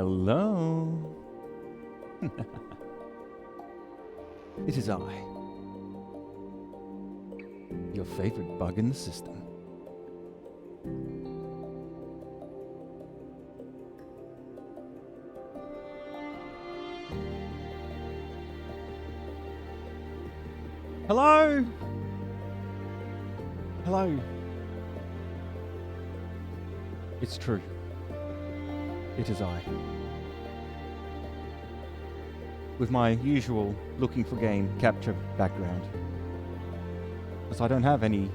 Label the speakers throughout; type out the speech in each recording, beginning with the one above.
Speaker 1: Hello. It is I, your favorite bug in the system. Hello. Hello. It's true. It is I. With my usual looking for game capture background. Because I don't have any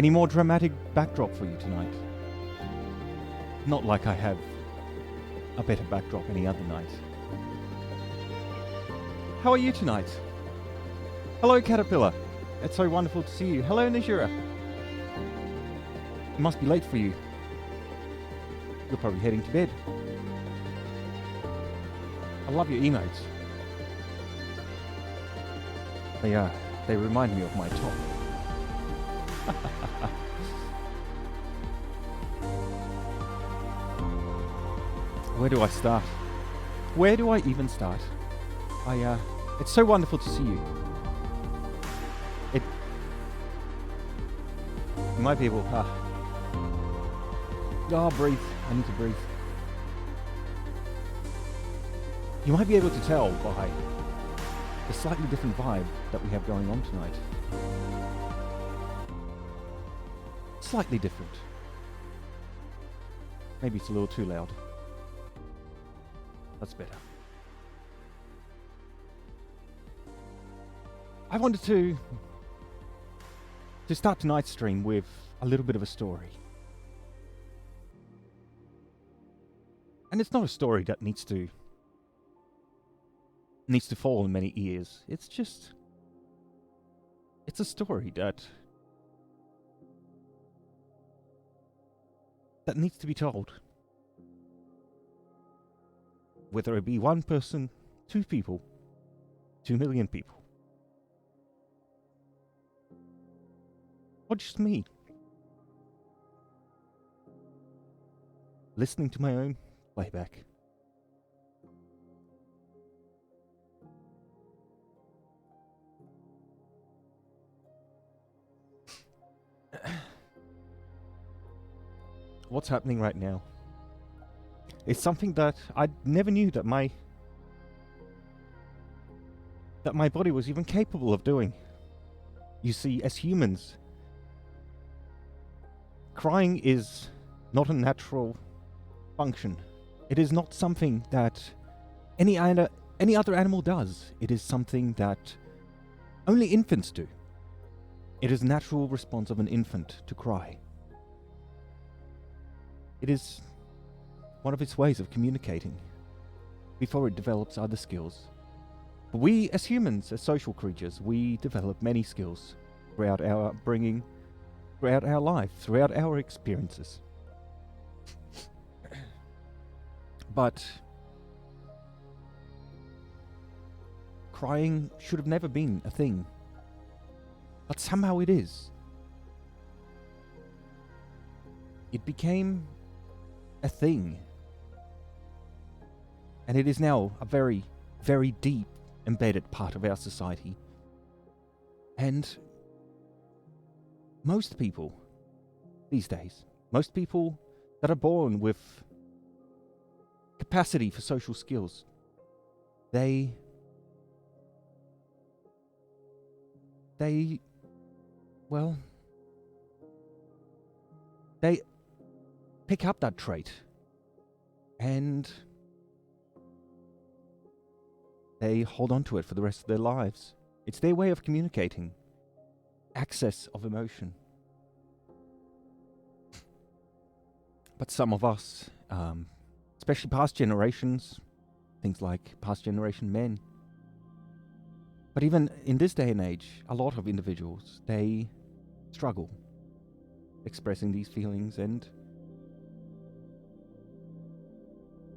Speaker 1: more dramatic backdrop for you tonight. Not like I have a better backdrop any other night. How are you tonight? Hello, Caterpillar. It's so wonderful to see you. Hello, Najira. It must be late for you. You're probably heading to bed. I love your emotes. They remind me of my top. Where do I start? Where do I even start? It's so wonderful to see you. You might be able, breathe. I need to breathe. You might be able to tell by the slightly different vibe that we have going on tonight. Slightly different. Maybe it's a little too loud. That's better. I wanted to start tonight's stream with a little bit of a story. And it's not a story that needs to fall in many ears. It's a story that needs to be told. Whether it be one person, 2 people, 2 million people. Or just me. Listening to my own playback. What's happening right now is something that I never knew that my body was even capable of doing. You see, as humans, crying is not a natural function. It is not something that any other animal does. It is something that only infants do. It is a natural response of an infant to cry. It is one of its ways of communicating before it develops other skills. But we, as humans, as social creatures, we develop many skills throughout our upbringing, throughout our life, throughout our experiences. But crying should have never been a thing. But somehow it is. It became a thing. And it is now a very, very deep, embedded part of our society. And most people these days, most people that are born with capacity for social skills, they pick up that trait and they hold on to it for the rest of their lives. It's their way of communicating. Access of emotion. But some of us, especially past generations, things like past generation men, but even in this day and age, a lot of individuals, they struggle expressing these feelings, and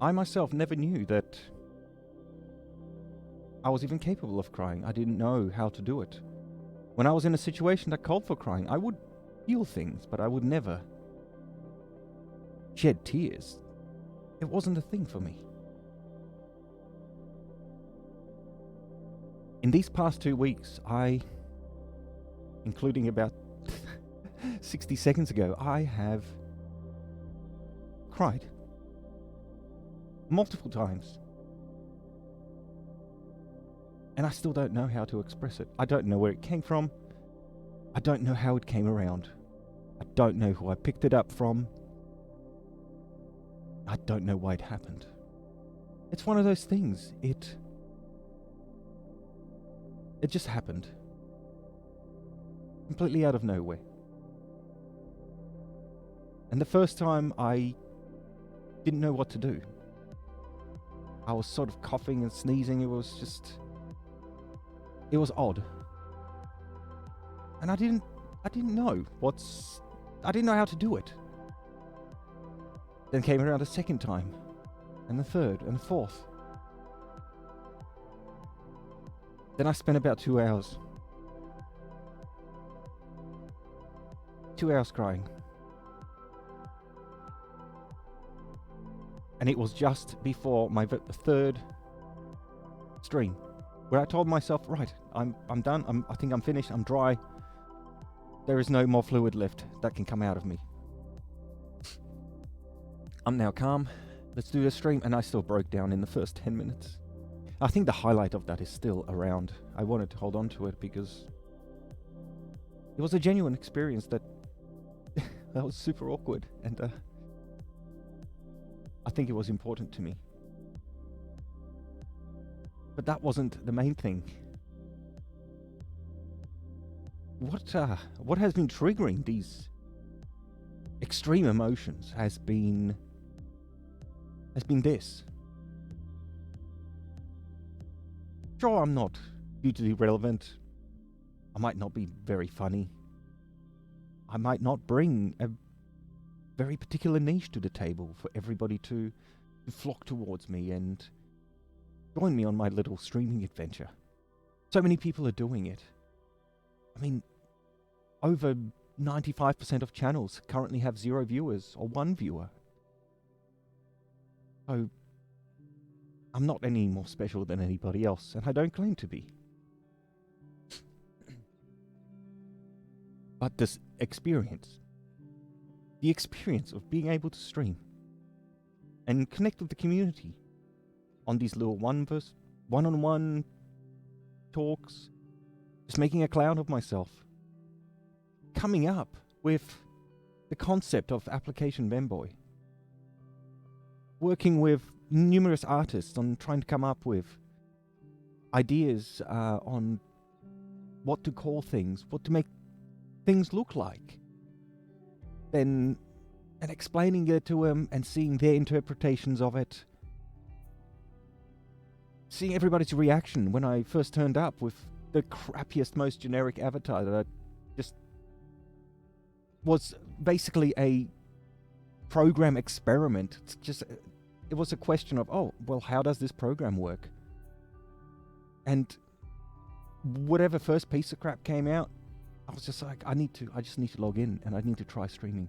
Speaker 1: I myself never knew that I was even capable of crying. I didn't know how to do it. When I was in a situation that called for crying, I would feel things, but I would never shed tears. It wasn't a thing for me. In these past 2 weeks, including about 60 seconds ago, I have cried multiple times. And I still don't know how to express it. I don't know where it came from. I don't know how it came around. I don't know who I picked it up from. I don't know why it happened. It's one of those things. It just happened. Completely out of nowhere. And the first time I didn't know what to do. I was sort of coughing and sneezing. It was odd. And I didn't know how to do it. Then came around a second time, and the third, and the fourth. Then I spent about 2 hours. 2 hours crying. And it was just before my third stream, where I told myself, right, I'm done, I think I'm finished, I'm dry. There is no more fluid left that can come out of me. I'm now calm, let's do the stream, and I still broke down in the first 10 minutes. I think the highlight of that is still around. I wanted to hold on to it because it was a genuine experience that was super awkward, and I think it was important to me. But that wasn't the main thing. What has been triggering these extreme emotions has been this. Sure, I'm not hugely relevant. I might not be very funny. I might not bring a very particular niche to the table for everybody to flock towards me and join me on my little streaming adventure. So many people are doing it. I mean, over 95% of channels currently have 0 viewers or 1 viewer. So I'm not any more special than anybody else, and I don't claim to be. But this experience, the experience of being able to stream and connect with the community on these little one-on-one talks, just making a clown of myself, coming up with the concept of Application Memboy, working with numerous artists on trying to come up with ideas on what to call things, what to make things look like, and explaining it to them and seeing their interpretations of it, seeing everybody's reaction when I first turned up with the crappiest, most generic avatar that just was basically a program experiment. It was a question of, oh, well, how does this program work? And whatever first piece of crap came out, I was just like, I just need to log in and I need to try streaming.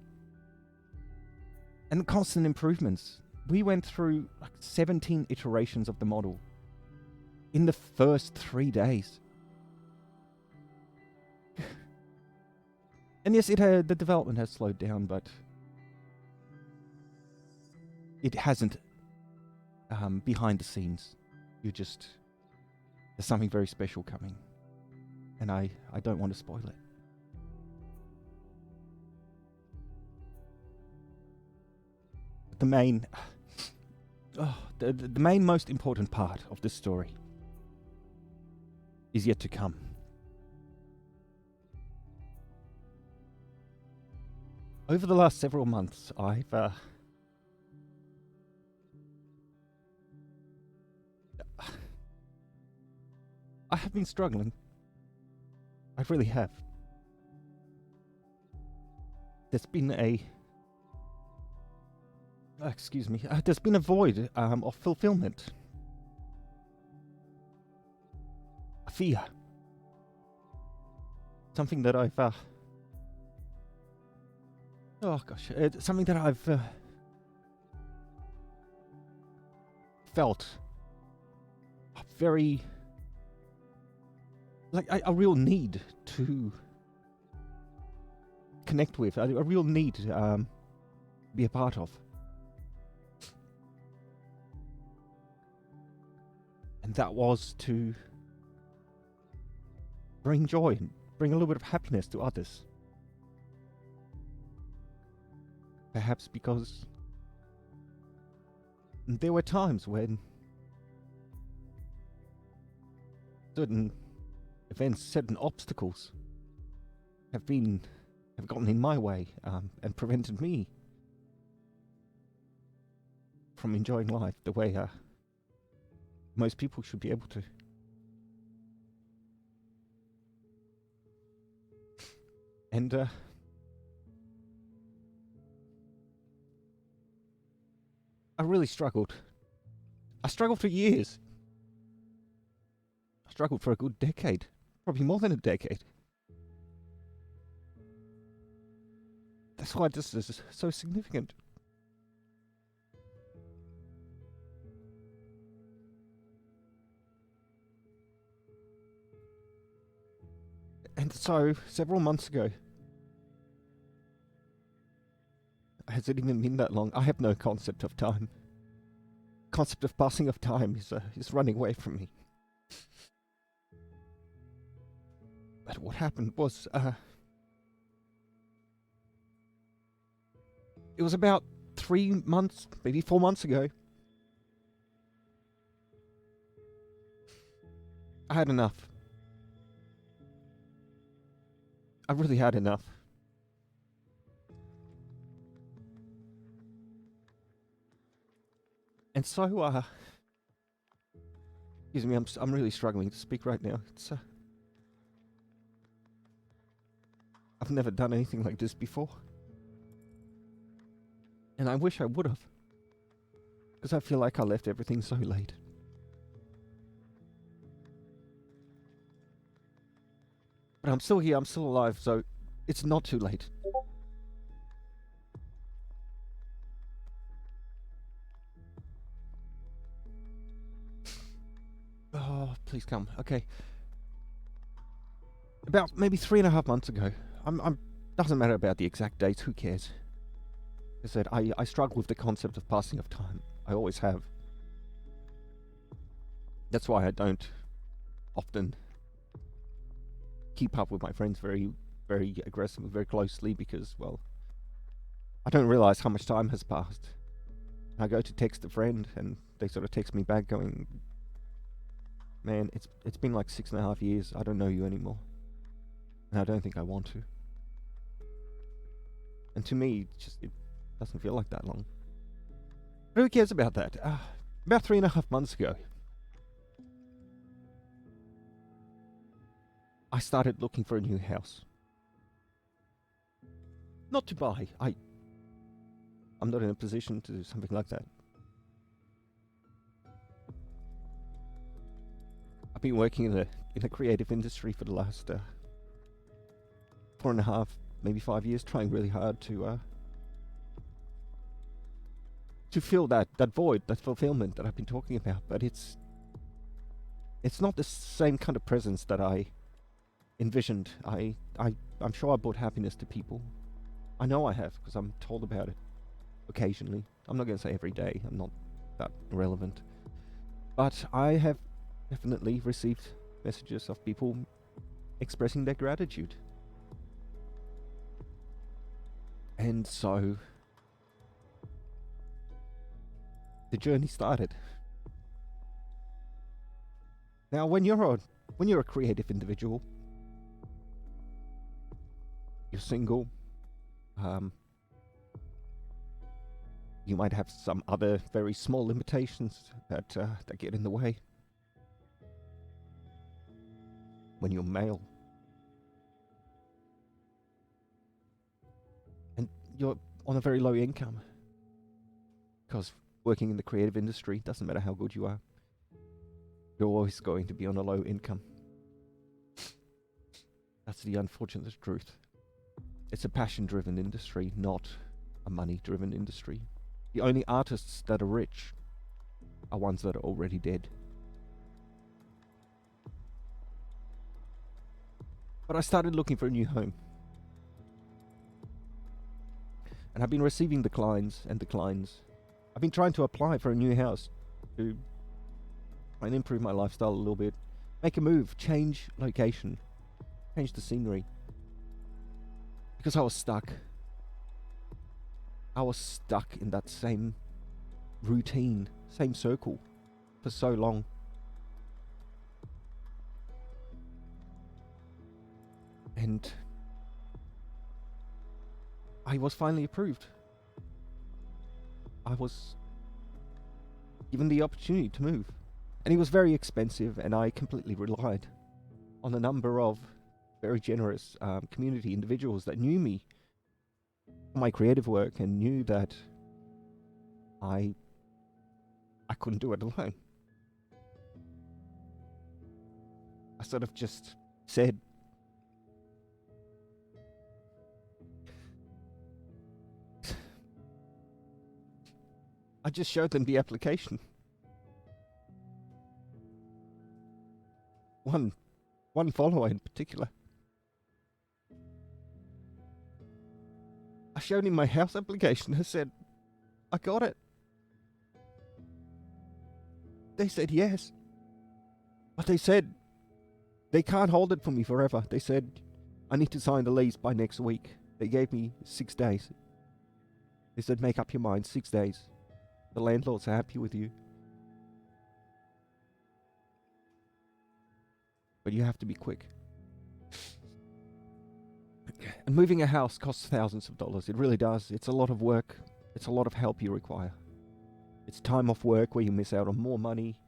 Speaker 1: And constant improvements. We went through like 17 iterations of the model in the first 3 days. And yes, the development has slowed down, but it hasn't behind the scenes. There's something very special coming. And I don't want to spoil it. The main most important part of this story is yet to come. Over the last several months, I have been struggling. I really have. There's been there's been a void of fulfillment. A fear. Something that I've something that I've felt a very, like a real need to connect with, a real need to be a part of. And that was to bring joy, bring a little bit of happiness to others. Perhaps because there were times when certain events, certain obstacles have gotten in my way and prevented me from enjoying life the way most people should be able to. And I really struggled. I struggled for years. I struggled for a good decade, probably more than a decade. That's why this is so significant. And so, several months ago, has it even been that long? I have no concept of time. Concept of passing of time is running away from me. But what happened was, it was about 3 months, maybe 4 months ago. I had enough. I really had enough. And so, excuse me, I'm really struggling to speak right now. It's, I've never done anything like this before. And I wish I would have. Because I feel like I left everything so late. But I'm still here, I'm still alive, so it's not too late. Oh, please come. Okay. About maybe 3.5 months ago. Doesn't matter about the exact dates, who cares? I said, I struggle with the concept of passing of time. I always have. That's why I don't often keep up with my friends very, very aggressively, very closely, because, well, I don't realize how much time has passed. I go to text a friend, and they sort of text me back going, man, it's been like 6.5 years, I don't know you anymore. And I don't think I want to. And to me, it doesn't feel like that long. But who cares about that? About 3.5 months ago, I started looking for a new house. Not to buy. I'm not in a position to do something like that. I've been working in a creative industry for the last 4.5, maybe 5 years, trying really hard to fill that void, that fulfillment that I've been talking about. But it's not the same kind of presence that I envisioned. I'm sure I brought happiness to people. I know I have, because I'm told about it occasionally. I'm not going to say every day, I'm not that relevant. But I have definitely received messages of people expressing their gratitude. And so the journey started. Now, when you're a creative individual, you're single, you might have some other very small limitations that get in the way. When you're male, and you're on a very low income, because working in the creative industry, doesn't matter how good you are, you're always going to be on a low income. That's the unfortunate truth. It's a passion-driven industry, not a money-driven industry. The only artists that are rich are ones that are already dead. But I started looking for a new home. And I've been receiving declines and declines. I've been trying to apply for a new house to try and improve my lifestyle a little bit. Make a move, change location, change the scenery. Because I was stuck. I was stuck in that same routine, same circle for so long. And I was finally approved. I was given the opportunity to move. And it was very expensive, and I completely relied on a number of very generous community individuals that knew me for my creative work and knew that I couldn't do it alone. I sort of just said, I just showed them the application. One follower in particular. I showed him my house application. I said, I got it. They said yes. But they said they can't hold it for me forever. They said I need to sign the lease by next week. They gave me 6 days. They said, make up your mind, 6 days. The landlords are happy with you. But you have to be quick. And moving a house costs thousands of dollars. It really does. It's a lot of work. It's a lot of help you require. It's time off work where you miss out on more money.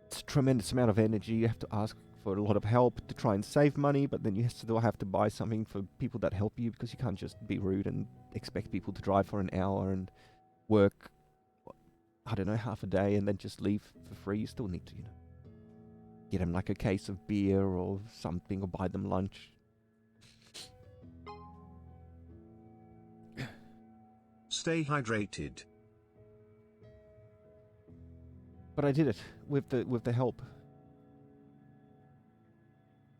Speaker 1: It's a tremendous amount of energy. You have to ask for a lot of help to try and save money, but then you still have to buy something for people that help you, because you can't just be rude and expect people to drive for an hour and work, I don't know, half a day and then just leave for free. You still need to, get them like a case of beer or something, or buy them lunch.
Speaker 2: Stay hydrated.
Speaker 1: But I did it with the help,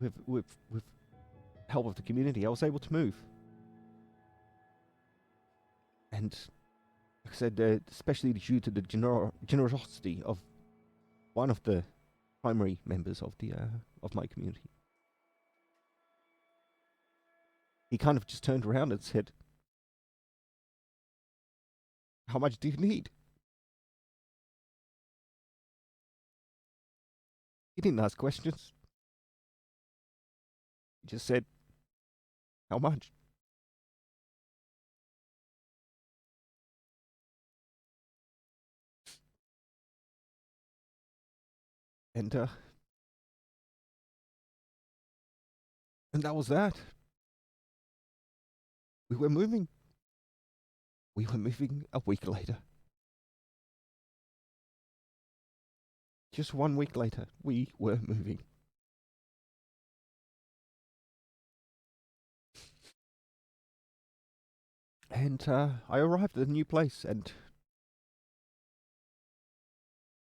Speaker 1: with help of the community. I was able to move, and like I said, especially due to the generosity of one of the primary members of the of my community. He kind of just turned around and said, "How much do you need?" He didn't ask questions. He just said, "How much?" And that was that. We were moving. We were moving a week later. Just 1 week later, we were moving. And I arrived at a new place, and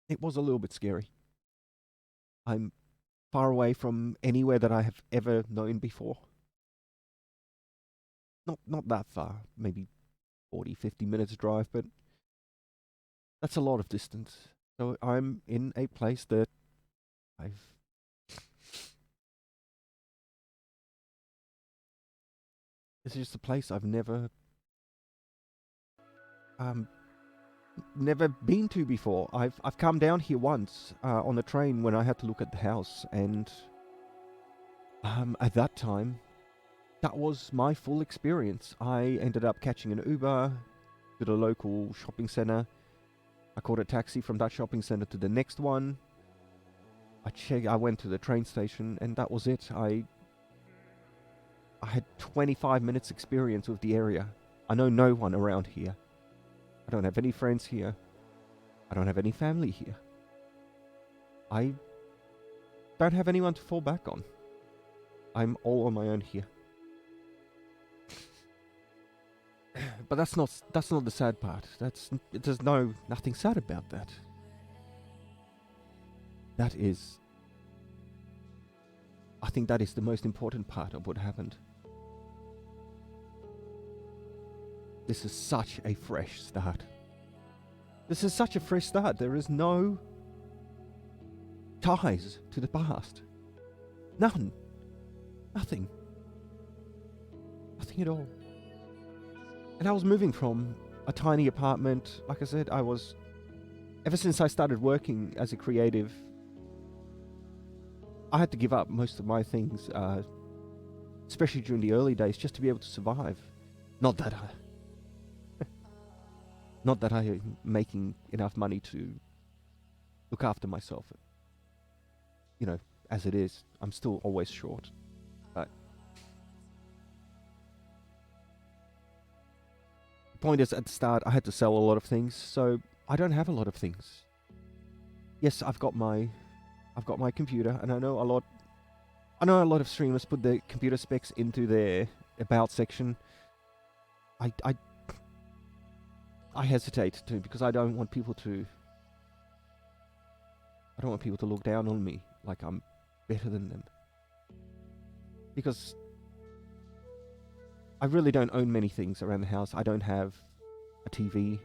Speaker 1: it was a little bit scary. I'm far away from anywhere that I have ever known before. Not that far, maybe 40, 50 minutes drive, but that's a lot of distance. So I'm in a place that it's just a place I've never been to before. I've come down here once on the train when I had to look at the house, and at that time, that was my full experience. I ended up catching an Uber to the local shopping center. I caught a taxi from that shopping center to the next one. I went to the train station, and that was it. I had 25 minutes experience with the area. I know no one around here. I don't have any friends here. I don't have any family here. I don't have anyone to fall back on. I'm all on my own here. But that's not the sad part. There's nothing sad about that. That is, I think that is the most important part of what happened. This is such a fresh start. This is such a fresh start. There is no ties to the past. None. Nothing. Nothing at all. And I was moving from a tiny apartment. Like I said, ever since I started working as a creative, I had to give up most of my things, especially during the early days, just to be able to survive. Not that I'm making enough money to look after myself. You know, as it is, I'm still always short. But the point is, at the start, I had to sell a lot of things, so I don't have a lot of things. Yes, I've got my computer, and I know a lot of streamers put their computer specs into their about section. I hesitate to, because I don't want people to look down on me like I'm better than them. Because I really don't own many things around the house. I don't have a TV.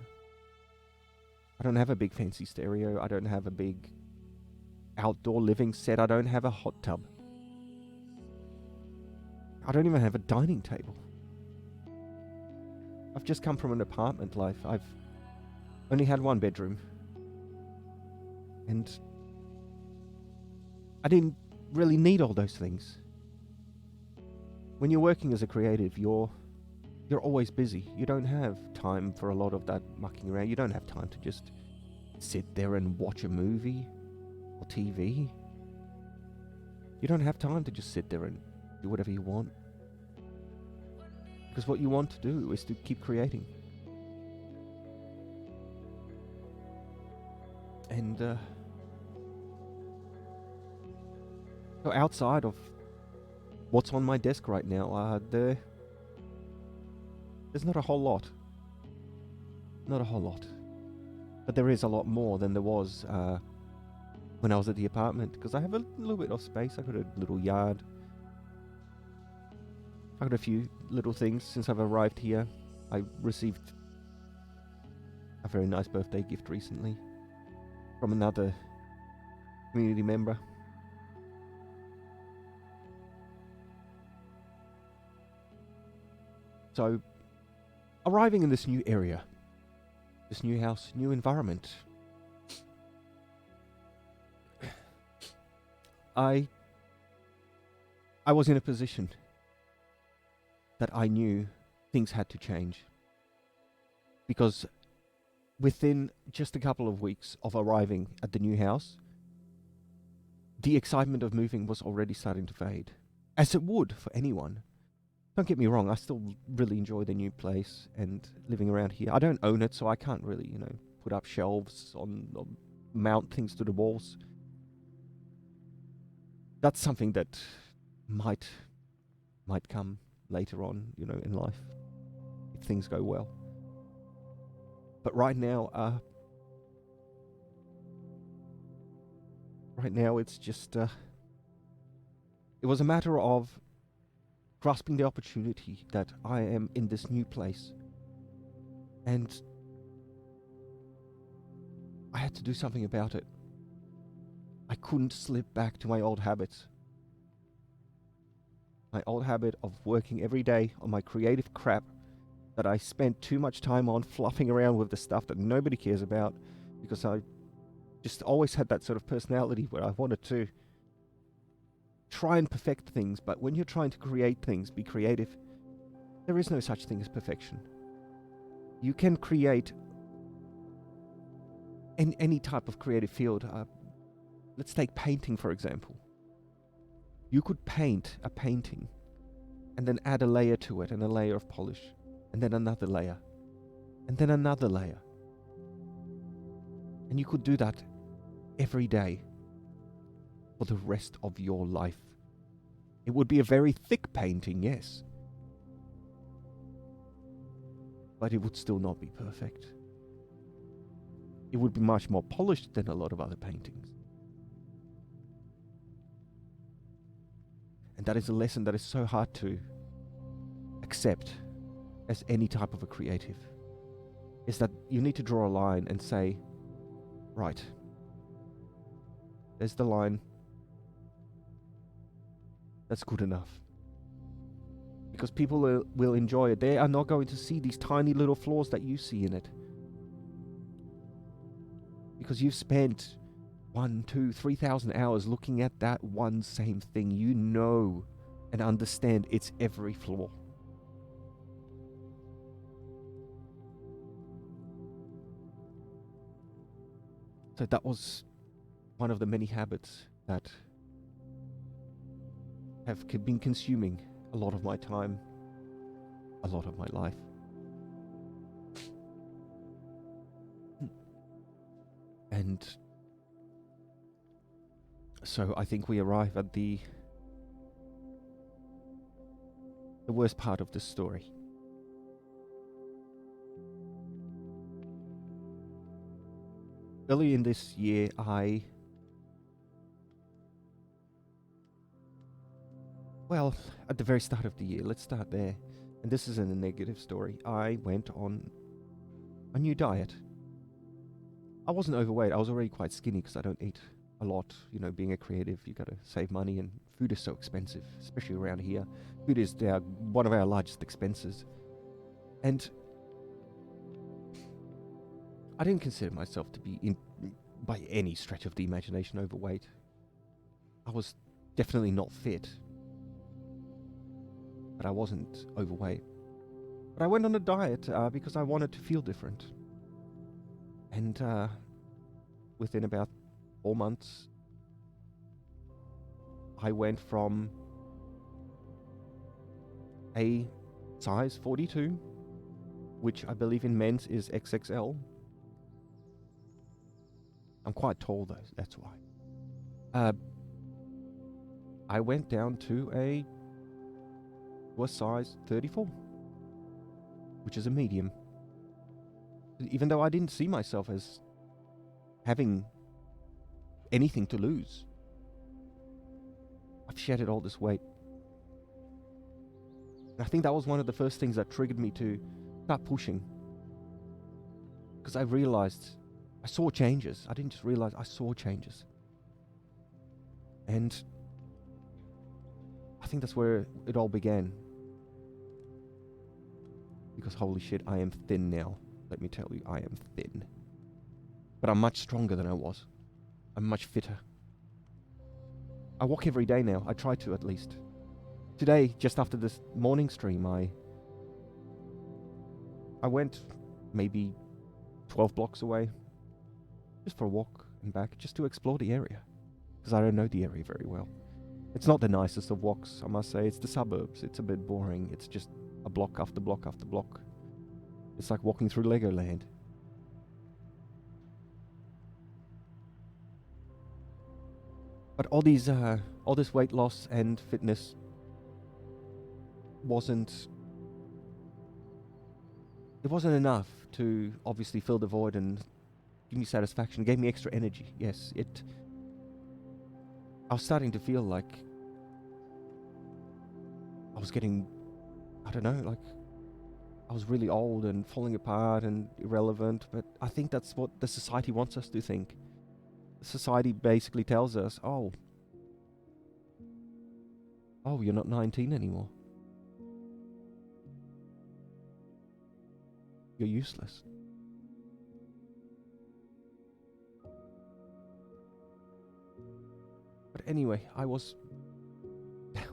Speaker 1: I don't have a big fancy stereo. I don't have a big outdoor living set. I don't have a hot tub. I don't even have a dining table. I've just come from an apartment life. I've only had one bedroom. And I didn't really need all those things. When you're working as a creative, you're always busy. You don't have time for a lot of that mucking around. You don't have time to just sit there and watch a movie or TV. You don't have time to just sit there and do whatever you want. Because what you want to do is to keep creating. And so outside of what's on my desk right now, there's not a whole lot. Not a whole lot. But there is a lot more than there was when I was at the apartment, because I have a little bit of space. I've got a little yard. I've got a few little things since I've arrived here. I received a very nice birthday gift recently from another community member. So, arriving in this new area, this new house, new environment, I was in a position that I knew things had to change. Because within just a couple of weeks of arriving at the new house, the excitement of moving was already starting to fade. As it would for anyone. Don't get me wrong, I still really enjoy the new place and living around here. I don't own it, so I can't really, put up shelves or mount things to the walls. That's something that might come later on, in life, if things go well. But right now it's just, it was a matter of grasping the opportunity that I am in this new place. And I had to do something about it. I couldn't slip back to my old habits. My old habit of working every day on my creative crap that I spent too much time on fluffing around with the stuff that nobody cares about, because I just always had that sort of personality where I wanted to try and perfect things. But when you're trying to create things, be creative, there is no such thing as perfection. You can create in any type of creative field. Let's take painting, for example. You could paint a painting and then add a layer to it and a layer of polish, and then another layer, and then another layer. And you could do that every day for the rest of your life. It would be a very thick painting, yes. but it would still not be perfect. It would be much more polished than a lot of other paintings. And that is a lesson that is so hard to accept as any type of a creative, is that you need to draw a line and say, right, there's the line, that's good enough. Because people will enjoy it. They are not going to see these tiny little flaws that you see in it. Because you've spent 1, 2, 3,000 hours looking at that one same thing. You know and understand its every flaw. So that was one of the many habits that have been consuming a lot of my time, a lot of my life. And so I think we arrive at the worst part of this story. Early in this year, at the very start of the year, let's start there. And this isn't a negative story. I went on a new diet. I wasn't overweight. I was already quite skinny because I don't eat a lot. You know, being a creative, you got to save money, and food is so expensive, especially around here. Food is one of our largest expenses. And I didn't consider myself to be, by any stretch of the imagination, overweight. I was definitely not fit, but I wasn't overweight. But I went on a diet because I wanted to feel different. And within about 4 months, I went from a size 42, which I believe in men's is XXL. I'm quite tall though, that's why. I went down to a size 34, which is a medium. Even though I didn't see myself as having anything to lose, I've shedded all this weight. And I think that was one of the first things that triggered me to start pushing. Because I realized I saw changes. I didn't just realize, I saw changes. And I think that's where it all began. Because holy shit, I am thin now. Let me tell you, I am thin. But I'm much stronger than I was. I'm much fitter. I walk every day now. I try to, at least. Today, just after this morning stream, I went maybe 12 blocks away, just for a walk and back, just to explore the area. Because I don't know the area very well. It's not the nicest of walks, I must say. It's the suburbs. It's a bit boring. It's just a block after block after block. It's like walking through Legoland. But all this weight loss and fitness wasn't enough to obviously fill the void and give me satisfaction. It gave me extra energy. Yes, I was starting to feel like I was getting, I don't know, like I was really old and falling apart and irrelevant. But I think that's what the society wants us to think. The society basically tells us, oh, you're not 19 anymore. You're useless. But anyway, I was...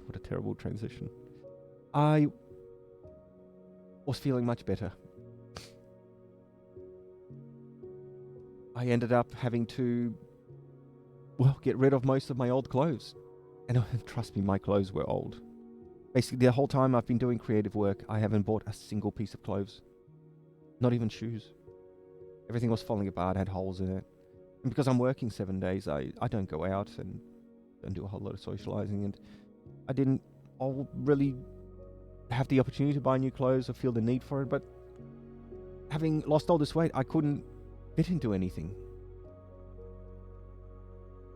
Speaker 1: what a terrible transition. I was feeling much better. I ended up having to, get rid of most of my old clothes. And trust me, my clothes were old. Basically, the whole time I've been doing creative work, I haven't bought a single piece of clothes. Not even shoes. Everything was falling apart, had holes in it. And because I'm working 7 days, I don't go out and don't do a whole lot of socializing. And I didn't all really have the opportunity to buy new clothes or feel the need for it. But having lost all this weight, I couldn't fit into anything.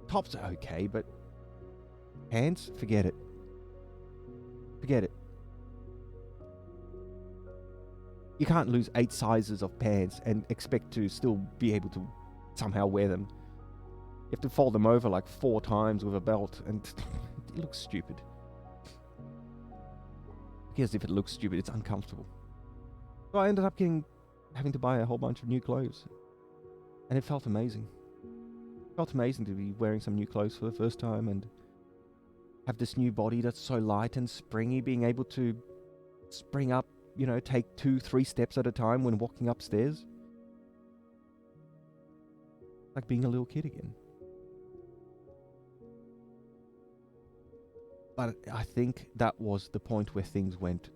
Speaker 1: Tops are okay, but pants, forget it. Forget it. You can't lose 8 sizes of pants and expect to still be able to somehow wear them. You have to fold them over like 4 times with a belt, and it looks stupid. Because if it looks stupid, it's uncomfortable. So I ended up having to buy a whole bunch of new clothes. And it felt amazing. It felt amazing to be wearing some new clothes for the first time and have this new body that's so light and springy, being able to spring up, take 2-3 steps at a time when walking upstairs. Like being a little kid again. But I think that was the point where things went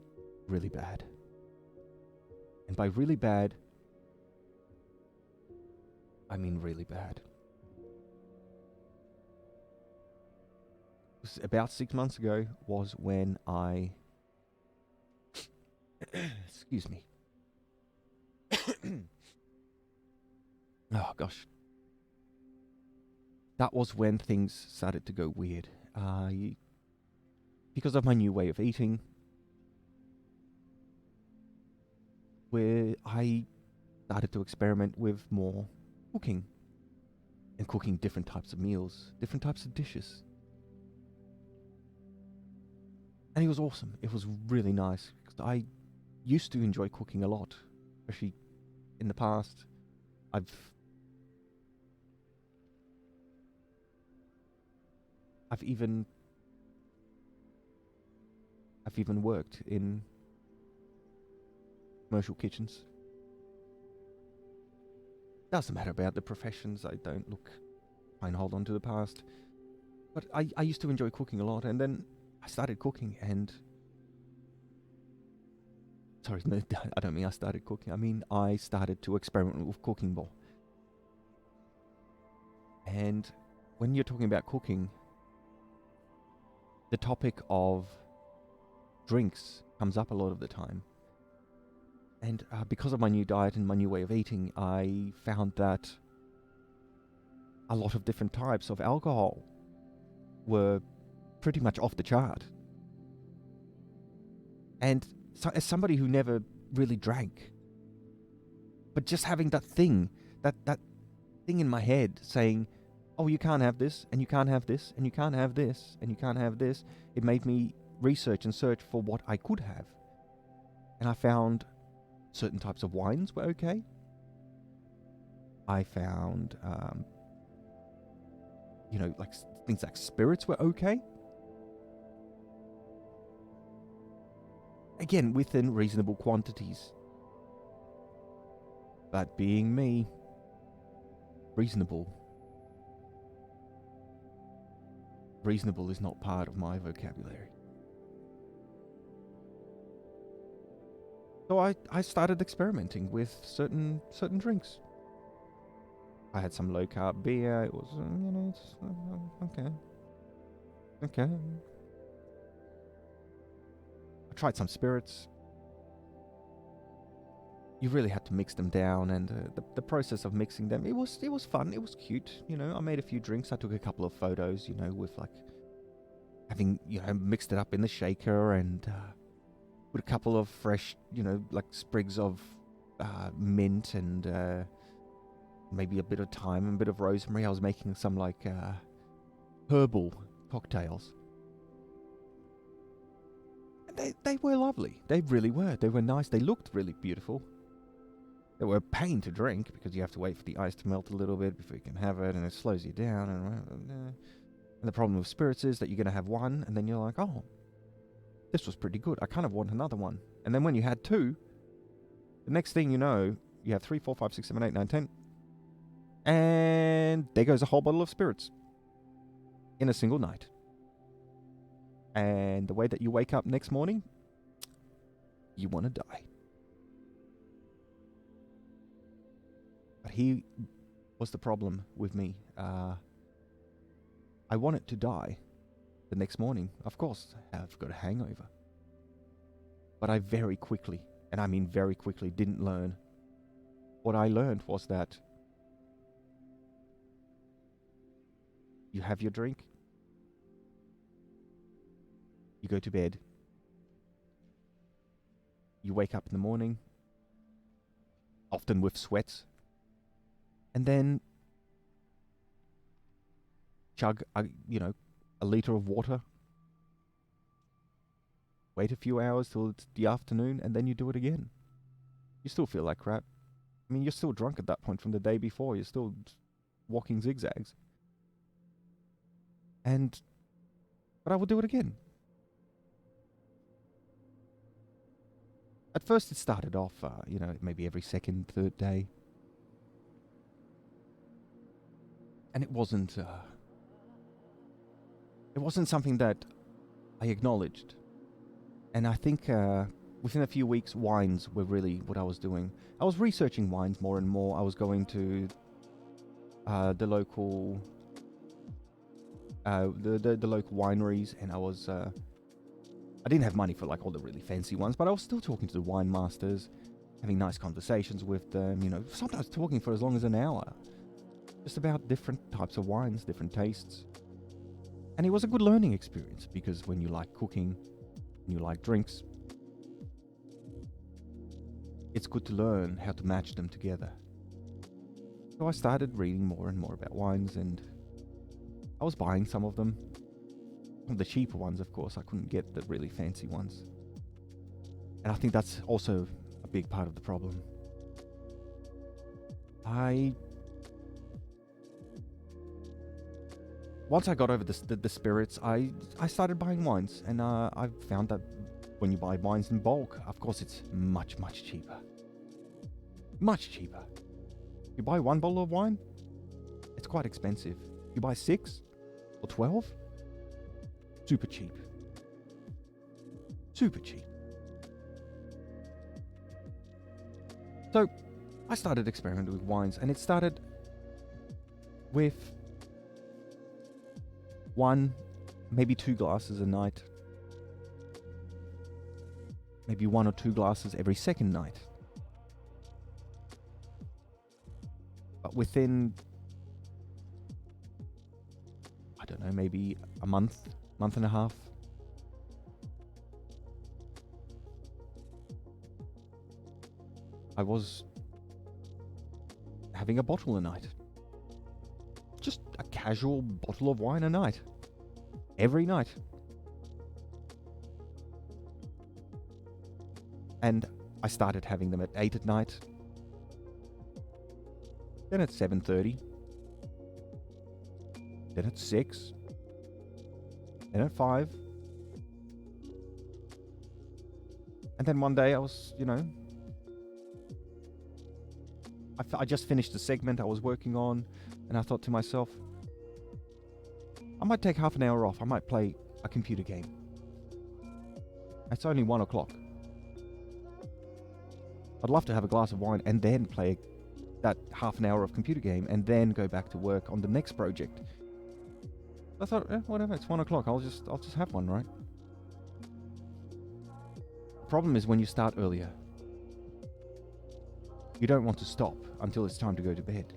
Speaker 1: really bad. And by really bad, I mean really bad. It was about 6 months ago was when I... Excuse me. Oh, gosh. That was when things started to go weird. Because of my new way of eating, where I started to experiment with more cooking and cooking different types of meals, different types of dishes. And it was awesome. It was really nice because I used to enjoy cooking a lot, especially in the past. I've even worked in commercial kitchens. Doesn't matter about the professions. I don't try and hold on to the past. But I used to enjoy cooking a lot, and then I started cooking, and... Sorry, no, I don't mean I started cooking. I mean I started to experiment with cooking more. And when you're talking about cooking, the topic of drinks comes up a lot of the time. And because of my new diet and my new way of eating, I found that a lot of different types of alcohol were pretty much off the chart. And so, as somebody who never really drank, but just having that thing in my head saying, oh, you can't have this, and you can't have this, and you can't have this, and you can't have this, it made me research and search for what I could have. And I found certain types of wines were okay. I found, like things like spirits were okay. Again, within reasonable quantities. But being me, reasonable is not part of my vocabulary. So I started experimenting with certain drinks. I had some low carb beer. It was, it's okay. Okay. I tried some spirits. You really had to mix them down, and the process of mixing them, it was fun. It was cute. I made a few drinks. I took a couple of photos. With like having mixed it up in the shaker and. With a couple of fresh, like sprigs of mint and maybe a bit of thyme and a bit of rosemary. I was making some like herbal cocktails. And they were lovely. They really were. They were nice. They looked really beautiful. They were a pain to drink because you have to wait for the ice to melt a little bit before you can have it, and it slows you down. And the problem with spirits is that you're going to have one, and then you're like, oh, this was pretty good. I kind of want another one. And then when you had 2, the next thing you know, you have 3, 4, 5, 6, 7, 8, 9, 10. And there goes a whole bottle of spirits. In a single night. And the way that you wake up next morning, you want to die. But here was the problem with me. I wanted to die. The next morning, of course, I've got a hangover. But I very quickly, and I mean very quickly, didn't learn what I learned was that you have your drink, you go to bed, you wake up in the morning, often with sweats, and then chug a liter of water, wait a few hours till it's the afternoon, and then you do it again. You still feel like crap. I mean, you're still drunk at that point from the day before. You're still walking zigzags. But I will do it again. At first it started off, maybe every second, third day. And it wasn't something that I acknowledged. And I think within a few weeks, wines were really what I was doing. I was researching wines more and more. I was going to the local the local wineries, and I didn't have money for like all the really fancy ones, but I was still talking to the wine masters, having nice conversations with them, sometimes talking for as long as an hour, just about different types of wines, different tastes. And it was a good learning experience, because when you like cooking and you like drinks, it's good to learn how to match them together. So I started reading more and more about wines, and I was buying some of them. The cheaper ones, of course. I couldn't get the really fancy ones. And I think that's also a big part of the problem. Once I got over the spirits, I started buying wines, and I found that when you buy wines in bulk, of course it's much, much cheaper. Much cheaper. You buy one bottle of wine, it's quite expensive. You buy 6 or 12, super cheap. Super cheap. So I started experimenting with wines, and it started with 1, maybe 2 glasses a night. Maybe 1 or 2 glasses every second night. But within, I don't know, maybe a month and a half, I was having a bottle a night. Just a casual bottle of wine a night. Every night. And I started having them at 8 at night. Then at 7:30. Then at 6. Then at 5. And then one day I was, I just finished the segment I was working on, and I thought to myself, I might take half an hour off. I might play a computer game. It's only 1 o'clock. I'd love to have a glass of wine and then play that half an hour of computer game and then go back to work on the next project. I thought, whatever, it's 1 o'clock. I'll just have one, right? The problem is when you start earlier, you don't want to stop until it's time to go to bed.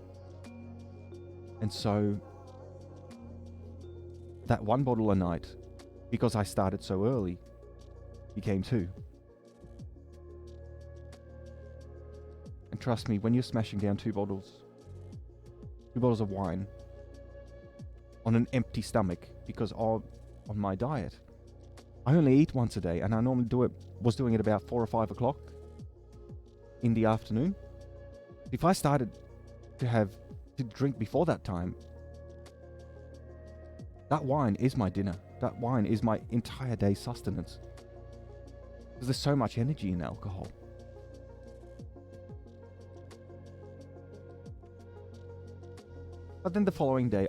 Speaker 1: And so that 1 bottle a night, because I started so early, became 2. And trust me, when you're smashing down 2 bottles of wine on an empty stomach because on my diet, I only eat once a day, and I normally was doing it about 4 or 5 o'clock in the afternoon. If I started to drink before that time, that wine is my dinner. That wine is my entire day's sustenance. Because there's so much energy in alcohol. But then the following day,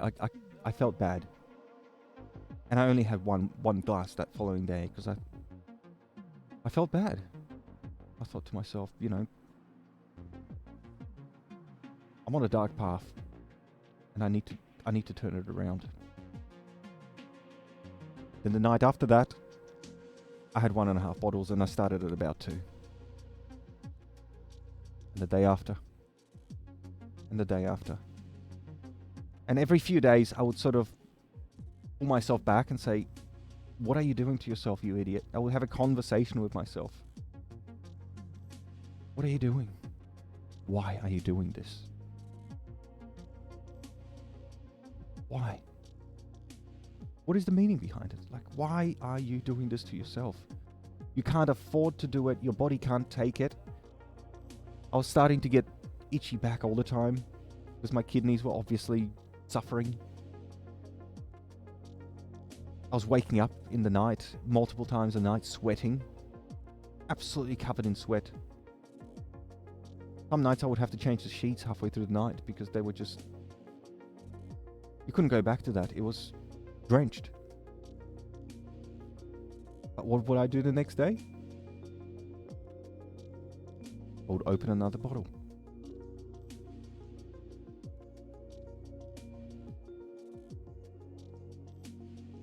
Speaker 1: I felt bad. And I only had one glass that following day because I felt bad. I thought to myself, I'm on a dark path, and I need to turn it around. Then the night after that, I had 1.5 bottles, and I started at about 2. And the day after, and the day after. And every few days, I would sort of pull myself back and say, what are you doing to yourself, you idiot? I would have a conversation with myself. What are you doing? Why are you doing this? Why? What is the meaning behind it? Like, why are you doing this to yourself? You can't afford to do it. Your body can't take it. I was starting to get itchy back all the time because my kidneys were obviously suffering. I was waking up in the night, multiple times a night, sweating. Absolutely covered in sweat. Some nights I would have to change the sheets halfway through the night because they were just... You couldn't go back to that. It was drenched. But what would I do the next day? I would open another bottle.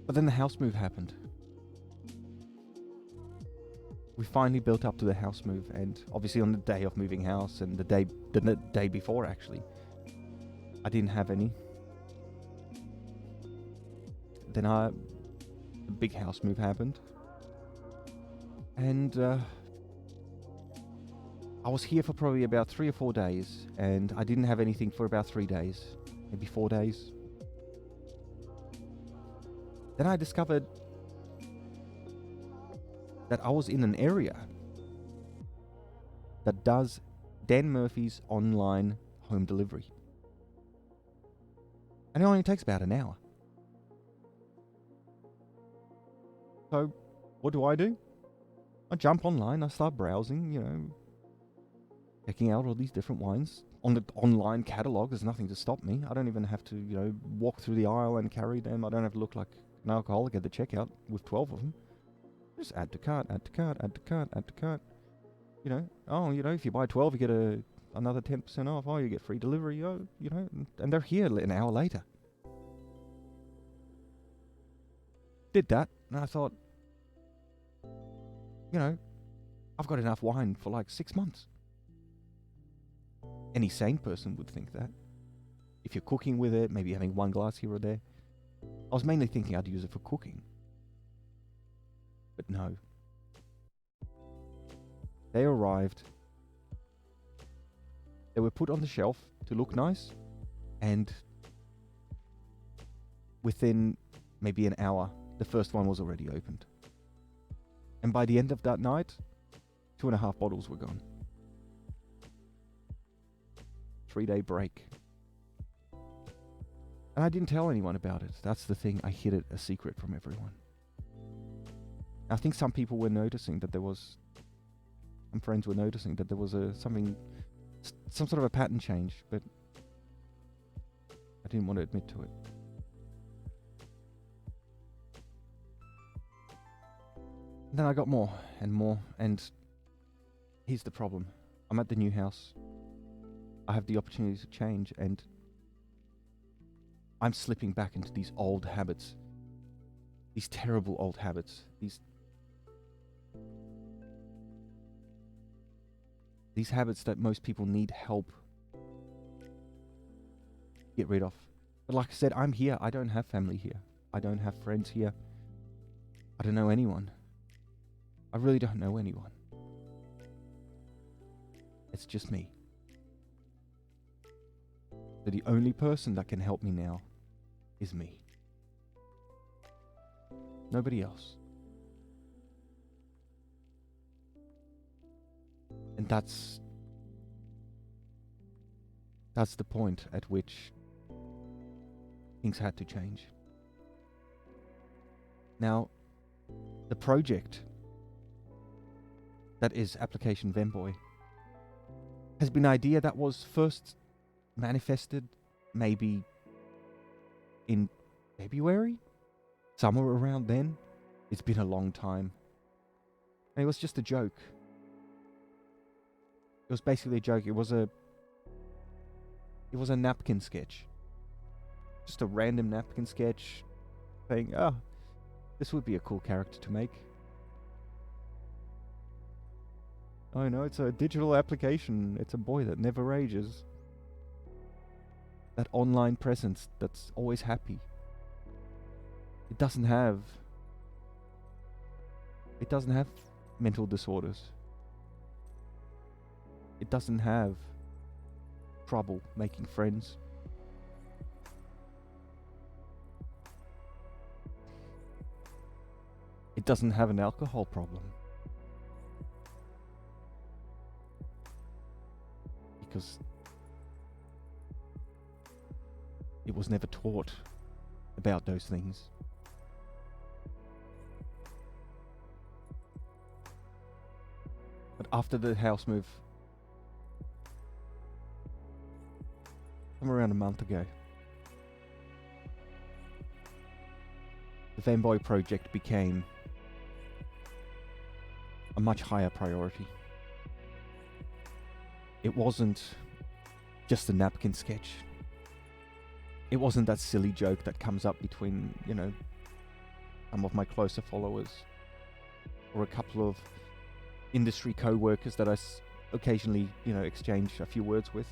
Speaker 1: But then the house move happened. We finally built up to the house move, and obviously on the day of moving house and the day before actually, I didn't have any. Then the big house move happened, and I was here for probably about 3 or 4 days, and I didn't have anything for about 3 days, maybe 4 days. Then I discovered that I was in an area that does Dan Murphy's online home delivery. And it only takes about an hour. So, what do? I jump online, I start browsing, checking out all these different wines. On the online catalog, there's nothing to stop me. I don't even have to, walk through the aisle and carry them. I don't have to look like an alcoholic at the checkout with 12 of them. Just add to cart, add to cart, add to cart, add to cart. If you buy 12, you get another 10% off. Oh, you get free delivery, and they're here an hour later. Did that, and I thought, I've got enough wine for like 6 months. Any sane person would think that. If you're cooking with it, maybe having one glass here or there. I was mainly thinking I'd use it for cooking. But no. They arrived. They were put on the shelf to look nice. And within maybe an hour, the first one was already opened. And by the end of that night, 2.5 bottles were gone. 3-day break. And I didn't tell anyone about it. That's the thing. I hid it a secret from everyone. I think some people were noticing that some friends were noticing that there was some sort of a pattern change, but I didn't want to admit to it. And then I got more and more, and here's the problem. I'm at the new house. I have the opportunity to change, and I'm slipping back into these old habits. These terrible old habits. These habits that most people need help get rid of. But like I said, I'm here. I don't have family here. I don't have friends here. I don't know anyone. I really don't know anyone. It's just me. So the only person that can help me now is me. Nobody else. And that's the point at which things had to change. Now, the project that is Application Venboy has been an idea that was first manifested maybe in February, somewhere around then. It's been a long time. And it was just a joke. It was basically a joke. It was a napkin sketch. Just a random napkin sketch saying, this would be a cool character to make. Oh no, it's a digital application. It's a boy that never ages. that online presence that's always happy. It doesn't have mental disorders. It doesn't have trouble making friends. It doesn't have an alcohol problem. Because it was never taught about those things. But after the house move, around a month ago, the Fanboy project became a much higher priority. It wasn't just a napkin sketch. It wasn't that silly joke that comes up between, some of my closer followers or a couple of industry co-workers that I occasionally, exchange a few words with.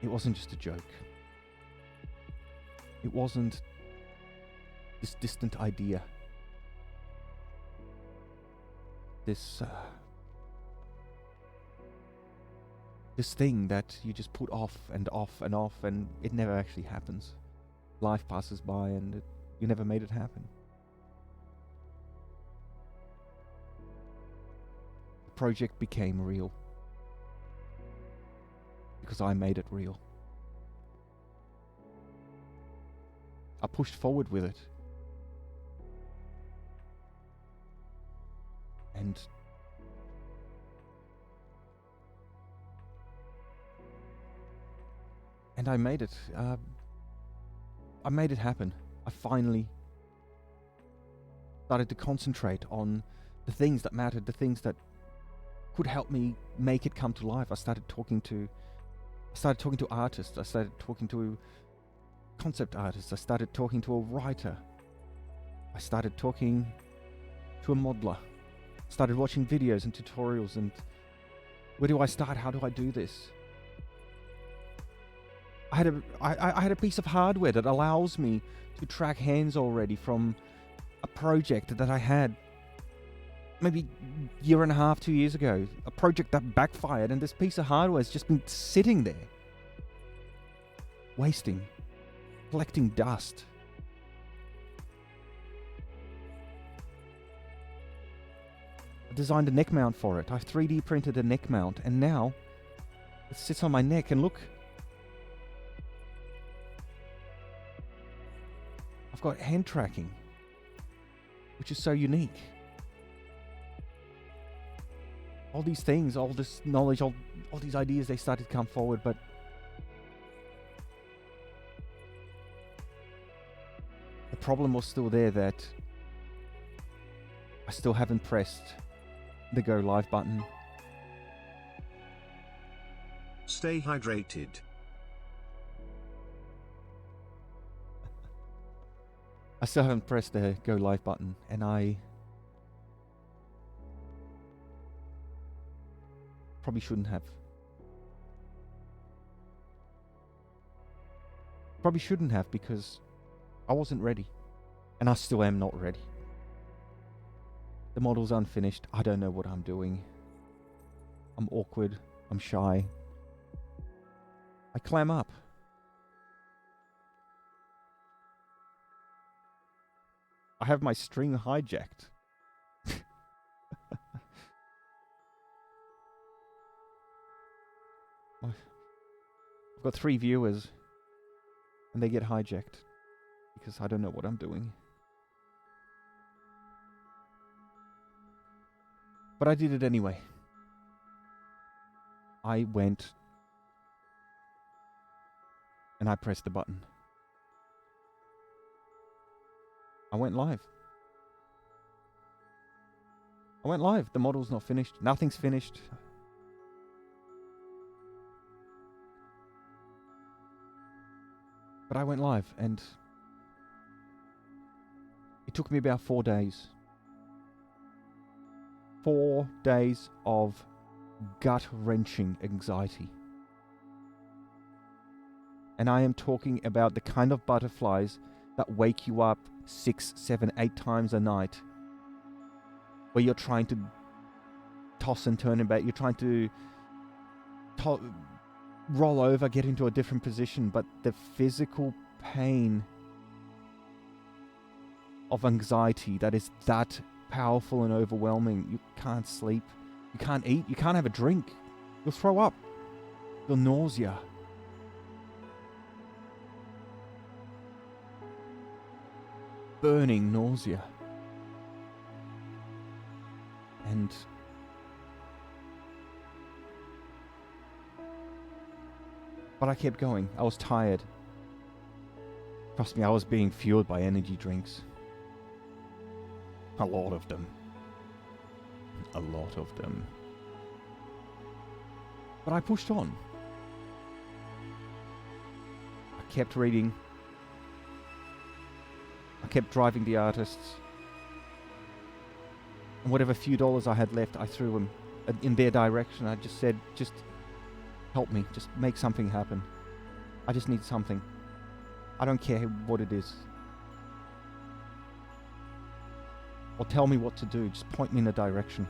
Speaker 1: It wasn't just a joke. It wasn't this distant idea. This thing that you just put off and off and off, and it never actually happens. Life passes by and you never made it happen. The project became real because I made it real. I pushed forward with it. And I made it. I made it happen. I finally started to concentrate on the things that mattered, the things that could help me make it come to life. I started talking to artists. I started talking to concept artists. I started talking to a writer. I started talking to a modeler. Started watching videos and tutorials, and where do I start? How do I do this? I had a piece of hardware that allows me to track hands already from a project that I had maybe a year and a half, 2 years ago. A project that backfired, and this piece of hardware has just been sitting there, wasting, collecting dust. I designed a neck mount for it. I 3D printed a neck mount, and now it sits on my neck, and look, I've got hand tracking, which is so unique. All these things, all this knowledge, all these ideas, they started to come forward, but the problem was still there, that I still haven't pressed the go live button.
Speaker 2: Stay hydrated.
Speaker 1: I still haven't pressed the go live button, and I probably shouldn't have. Probably shouldn't have, because I wasn't ready, and I still am not ready. The model's unfinished. I don't know what I'm doing. I'm awkward. I'm shy. I clam up. I have my string hijacked. I've got 3 viewers, and they get hijacked because I don't know what I'm doing. But I did it anyway. I went and I pressed the button. I went live. The model's not finished. Nothing's finished. But I went live, and it took me about 4 days. 4 days of gut-wrenching anxiety. And I am talking about the kind of butterflies that wake you up 6, 7, 8 times a night, where you're trying to toss and turn about, you're trying to roll over, get into a different position, but the physical pain of anxiety that is that powerful and overwhelming. You can't sleep, you can't eat, you can't have a drink. You'll throw up. You'll nausea. Burning nausea. But I kept going. I was tired. Trust me, I was being fueled by energy drinks. A lot of them. A lot of them. But I pushed on. I kept reading. I kept driving the artists. And whatever few dollars I had left, I threw them in their direction. I just said, just help me. Just make something happen. I just need something. I don't care what it is. Or tell me what to do. Just point me in a direction.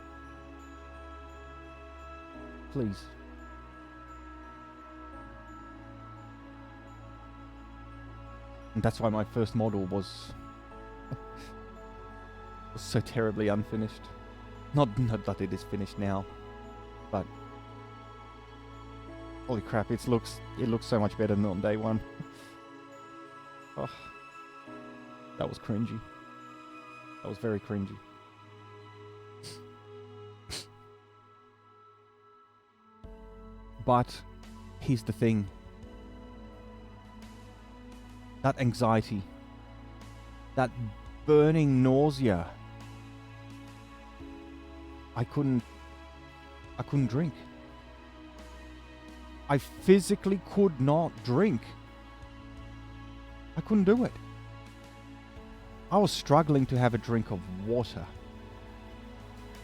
Speaker 1: Please. And that's why my first model was so terribly unfinished. Not that it is finished now, but holy crap, it looks so much better than on day one. Oh, that was cringy. That was very cringy. But here's the thing. That anxiety, that burning nausea, I couldn't drink. I physically could not drink. I couldn't do it. I was struggling to have a drink of water,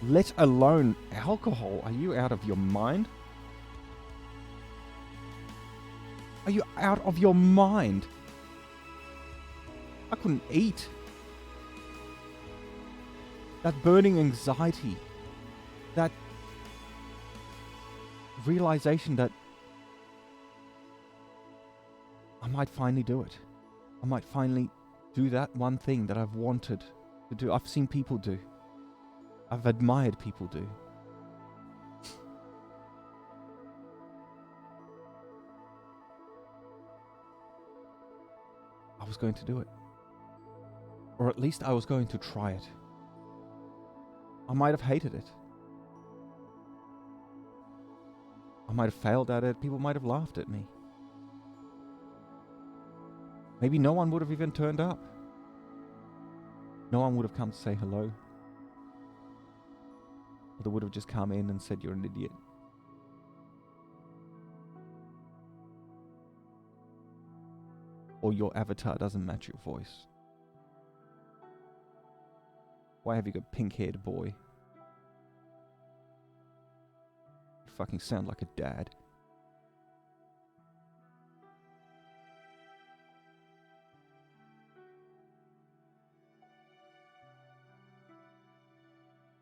Speaker 1: let alone alcohol. Are you out of your mind? Are you out of your mind? I couldn't eat. That burning anxiety, that realization that I might finally do it. I might finally do that one thing that I've wanted to do. I've seen people do. I've admired people do. I was going to do it. Or at least I was going to try it. I might have hated it. I might have failed at it. People might have laughed at me. Maybe no one would have even turned up. No one would have come to say hello. Or they would have just come in and said, "You're an idiot." Or your avatar doesn't match your voice. Why have you got pink-haired boy? You fucking sound like a dad.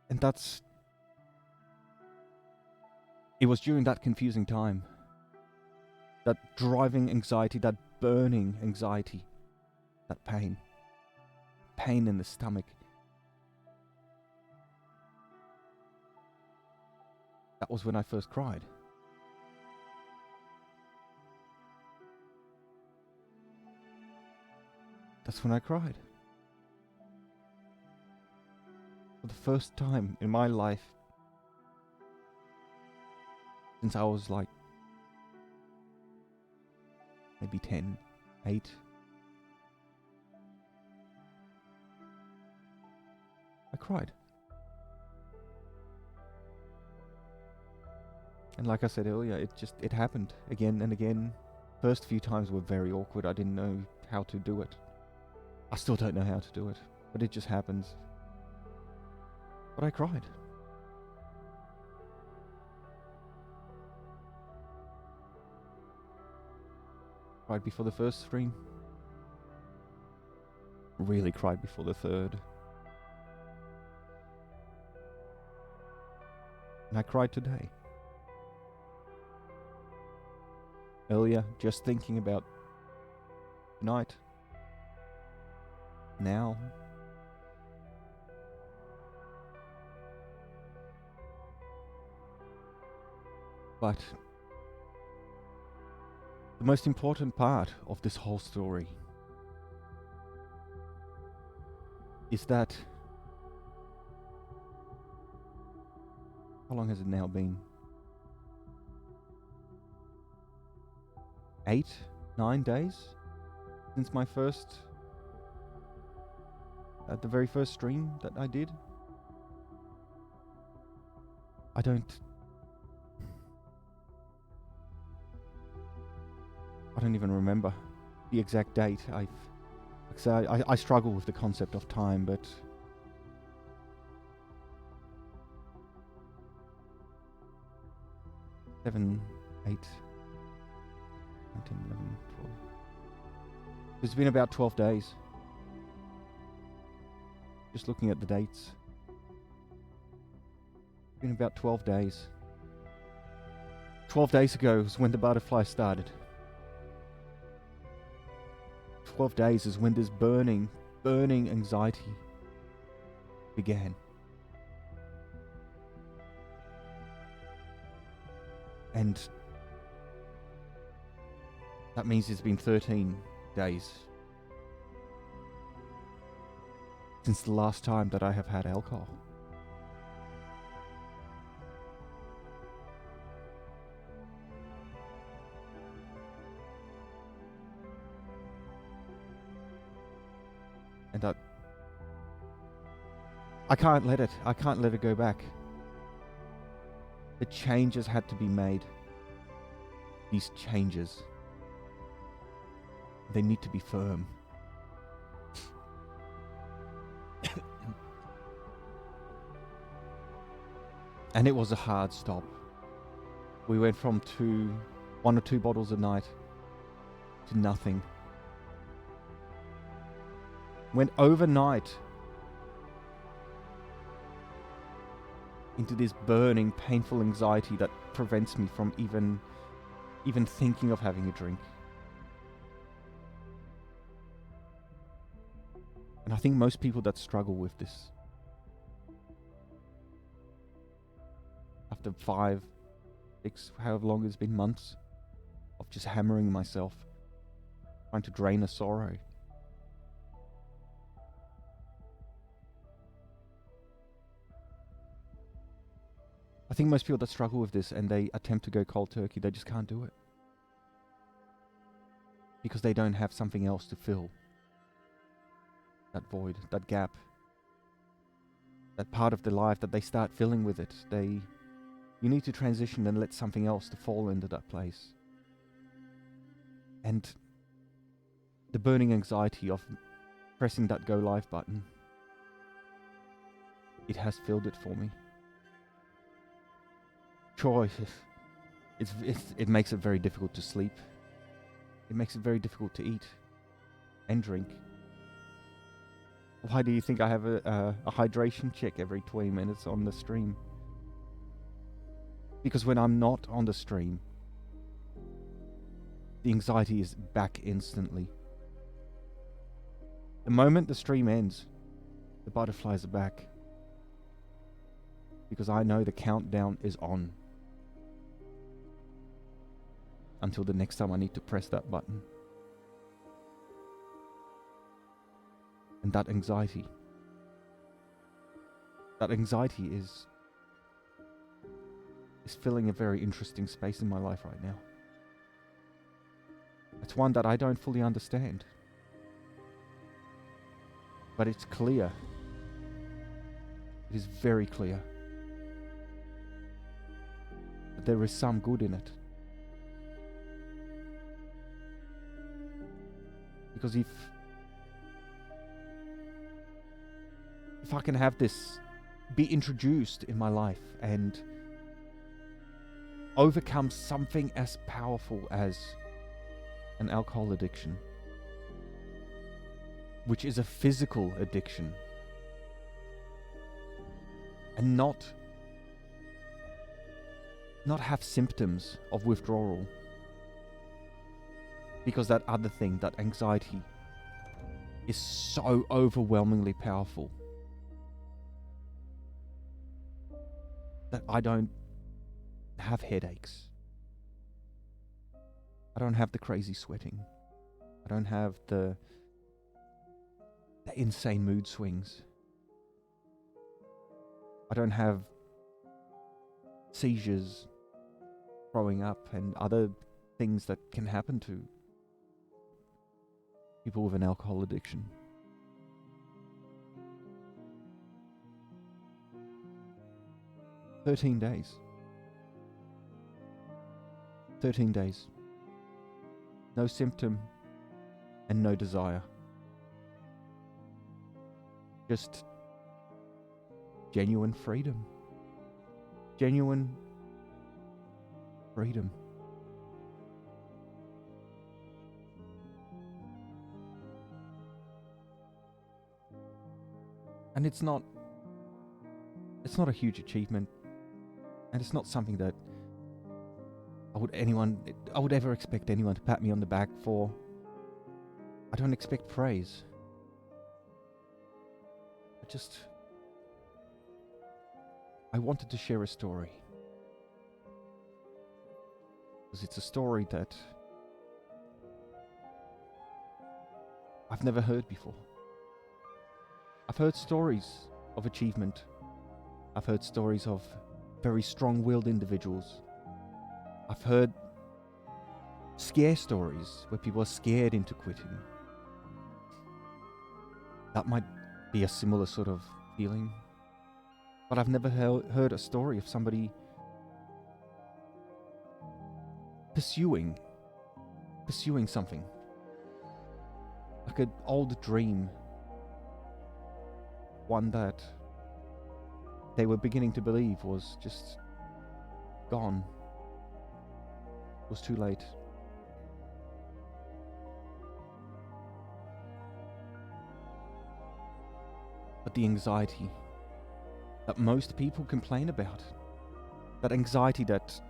Speaker 1: And it was during that confusing time, that driving anxiety, that burning anxiety, that pain in the stomach, that was when I first cried. That's when I cried. For the first time in my life, since I was like maybe 10, 8. I cried. And like I said earlier, it happened again and again. First few times were very awkward. I didn't know how to do it. I still don't know how to do it, but it just happens. But I cried. Cried before the first stream. Really cried before the third. And I cried today. Earlier, just thinking about tonight. Now. But the most important part of this whole story is that, how long has it now been? 8, 9 days since my first, the very first stream that I did. I don't even remember the exact date. I struggle with the concept of time, but seven, 8, 9, 10, 11, 12. It's been about 12 days. Just looking at the dates. It's been about 12 days. 12 days ago was when the butterfly started. 12 days is when this burning anxiety began. And that means it's been 13 days since the last time that I have had alcohol. And I can't let it go back. The changes had to be made. These changes, they need to be firm. And it was a hard stop. We went from 1 or 2 bottles a night to nothing. Went overnight into this burning, painful anxiety that prevents me from even thinking of having a drink. And I think most people that struggle with this, after 5, 6, however long it's been, months of just hammering myself, trying to drain a sorrow, I think most people that struggle with this and they attempt to go cold turkey, they just can't do it. Because they don't have something else to fill that void, that gap, that part of their life that they start filling with it. You need to transition and let something else to fall into that place. And the burning anxiety of pressing that go live button, it has filled it for me. Sure, it makes it very difficult to sleep. It makes it very difficult to eat and drink. Why do you think I have a hydration check every 20 minutes on the stream? Because when I'm not on the stream, the anxiety is back instantly. The moment the stream ends, the butterflies are back. Because I know the countdown is on. Until the next time I need to press that button. And that anxiety is filling a very interesting space in my life right now. It's one that I don't fully understand. But it's clear. It is very clear that there is some good in it. Because if I can have this be introduced in my life and overcome something as powerful as an alcohol addiction, which is a physical addiction, and not have symptoms of withdrawal, because that other thing, that anxiety, is so overwhelmingly powerful that I don't have headaches. I don't have the crazy sweating. I don't have the insane mood swings. I don't have seizures, throwing up, and other things that can happen to people with an alcohol addiction. "13 days. 13 days. No symptom and no desire. Just genuine freedom. Genuine freedom." And it's not a huge achievement, and it's not something that I would ever expect anyone to pat me on the back for. I don't expect praise. I wanted to share a story. Because it's a story that I've never heard before. I've heard stories of achievement. I've heard stories of very strong-willed individuals. I've heard scare stories where people are scared into quitting. That might be a similar sort of feeling. But I've never heard a story of somebody pursuing something. Like an old dream. One that they were beginning to believe was just gone. It was too late. But the anxiety that most people complain about, that anxiety that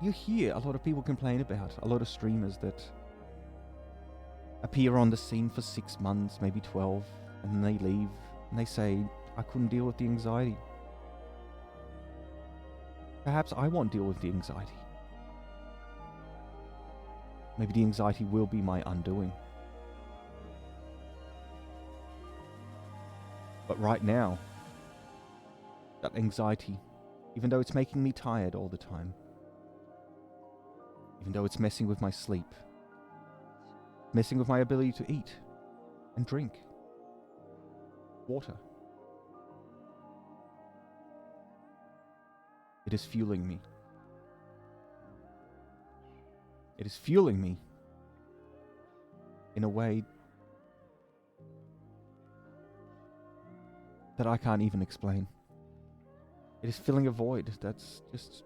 Speaker 1: you hear a lot of people complain about, a lot of streamers that appear on the scene for 6 months, maybe 12, and then they leave and they say, "I couldn't deal with the anxiety." Perhaps I won't deal with the anxiety. Maybe the anxiety will be my undoing. But right now, that anxiety, even though it's making me tired all the time, even though it's messing with my sleep, messing with my ability to eat and drink water, it is fueling me. It is fueling me in a way that I can't even explain. It is filling a void that's just...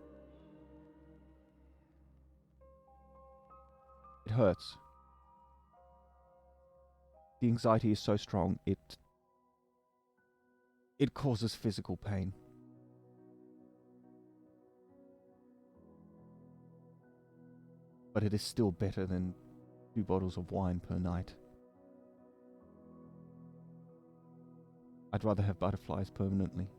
Speaker 1: it hurts. The anxiety is so strong, it causes physical pain. But it is still better than 2 bottles of wine per night. I'd rather have butterflies permanently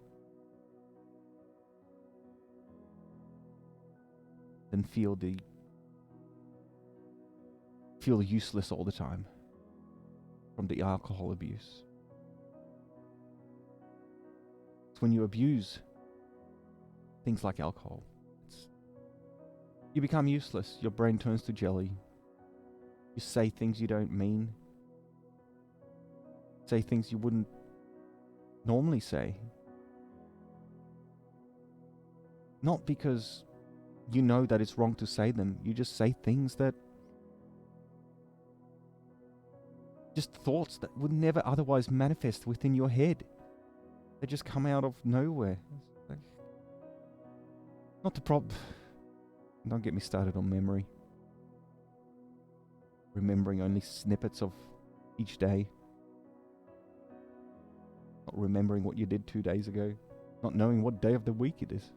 Speaker 1: than feel useless all the time from the alcohol abuse. It's when you abuse things like alcohol, you become useless. Your brain turns to jelly. You say things you don't mean. Say things you wouldn't normally say. Not because you know that it's wrong to say them. You just say things that... just thoughts that would never otherwise manifest within your head. They just come out of nowhere. Not the problem. Don't get me started on memory. remembering only snippets of each day, not remembering what you did 2 days ago, not knowing what day of the week it is.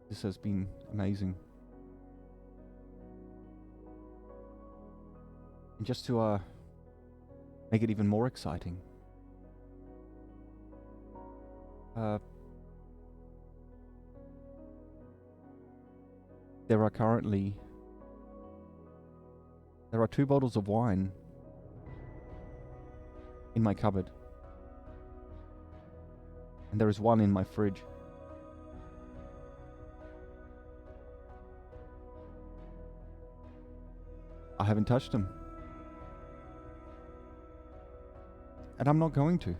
Speaker 1: This has been amazing. And just to make it even more exciting, there are 2 bottles of wine in my cupboard, and there is one in my fridge. I haven't touched them, and I'm not going to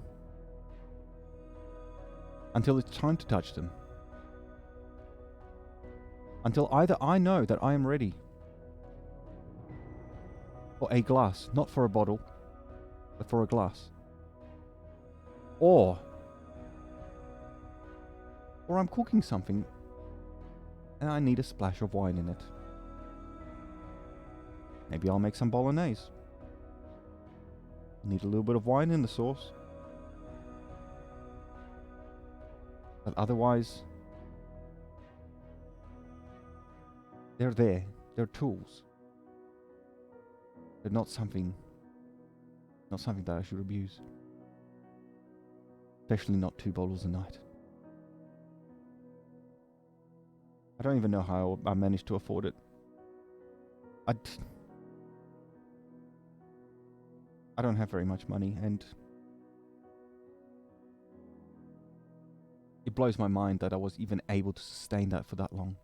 Speaker 1: until it's time to touch them. Until either I know that I am ready for a glass, not for a bottle, but for a glass, or I'm cooking something and I need a splash of wine in it. Maybe I'll make some bolognese. Need a little bit of wine in the sauce. But otherwise, they're there. They're tools. They're not something that I should abuse. Especially not 2 bottles a night. I don't even know how I managed to afford it. I don't have very much money, and it blows my mind that I was even able to sustain that for that long.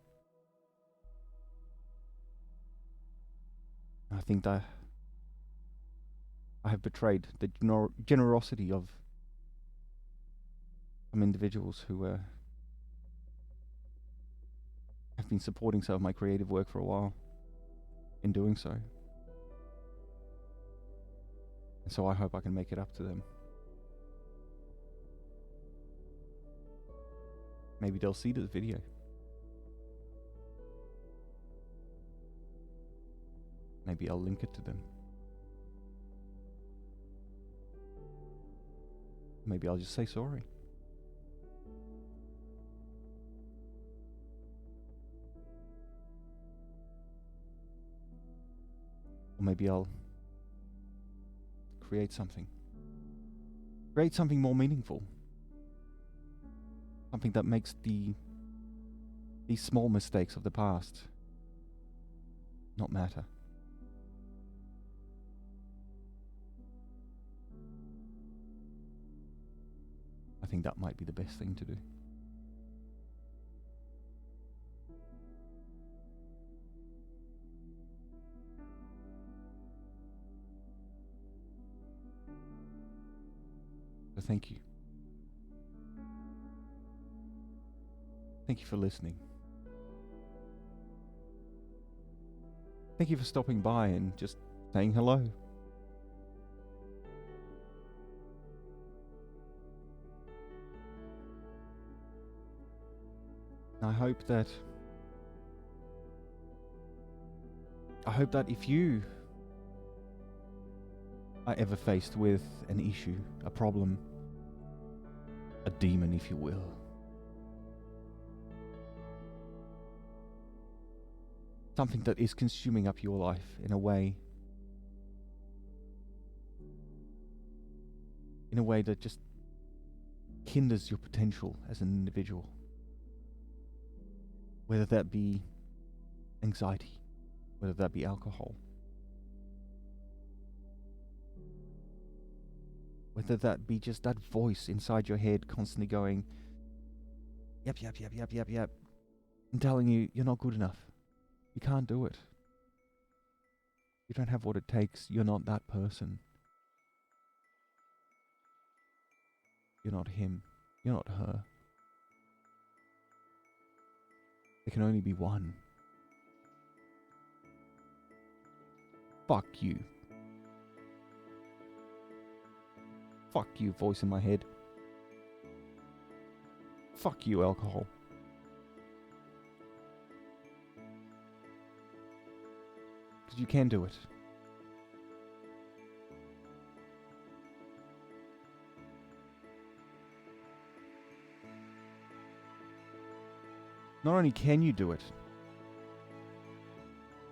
Speaker 1: I think that I have betrayed the generosity of some individuals who have been supporting some of my creative work for a while in doing so. And so I hope I can make it up to them. Maybe they'll see this video. Maybe I'll link it to them. Maybe I'll just say sorry. Or maybe I'll create something more meaningful, something that makes these small mistakes of the past not matter. I think that might be the best thing to do. So thank you. Thank you for listening. Thank you for stopping by and just saying hello. I hope that if you are ever faced with an issue, a problem, a demon, if you will, something that is consuming up your life in a way that just hinders your potential as an individual, whether that be anxiety, whether that be alcohol, whether that be just that voice inside your head constantly going, yep, and telling you you're not good enough. You can't do it. You don't have what it takes. You're not that person. You're not him. You're not her. There can only be one. Fuck you. Fuck you, voice in my head. Fuck you, alcohol. Because you can do it. Not only can you do it,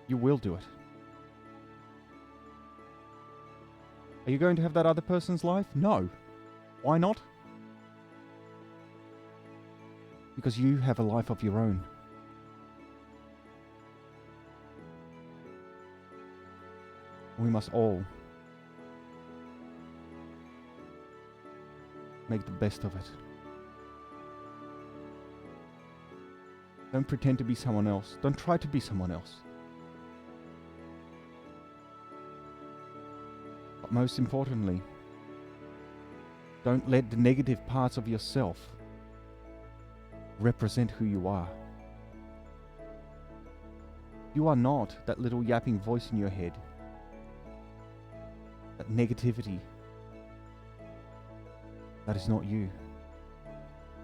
Speaker 1: you will do it. Are you going to have that other person's life? No. Why not? Because you have a life of your own. We must all make the best of it. Don't pretend to be someone else. Don't try to be someone else. But most importantly, don't let the negative parts of yourself represent who you are. You are not that little yapping voice in your head. That negativity. That is not you.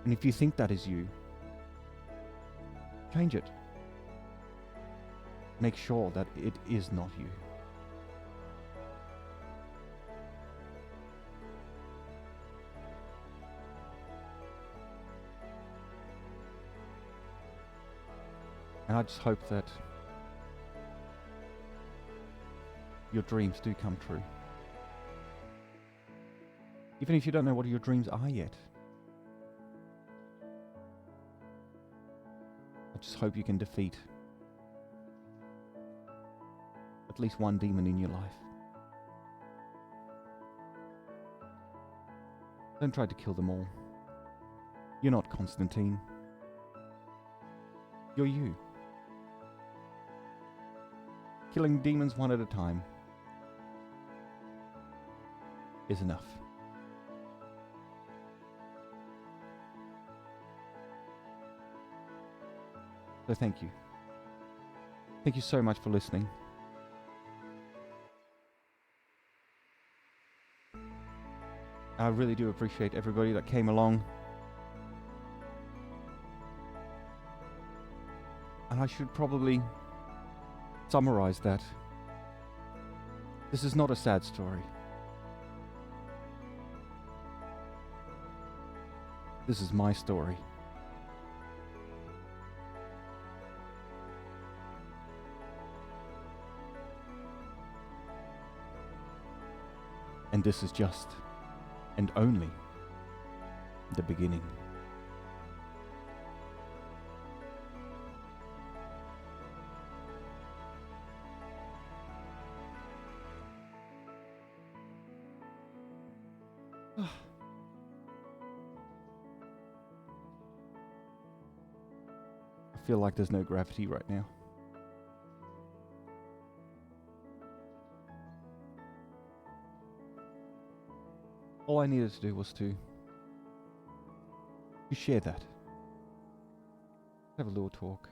Speaker 1: And if you think that is you, change it. Make sure that it is not you. And I just hope that your dreams do come true. Even if you don't know what your dreams are yet. I just hope you can defeat at least one demon in your life. Don't try to kill them all. You're not Constantine. You're you. Killing demons one at a time is enough. So thank you. Thank you so much for listening. I really do appreciate everybody that came along. And I should probably summarize that. This is not a sad story. This is my story. And this is just and only the beginning. I feel like there's no gravity right now. All I needed to do was to share that. Have a little talk.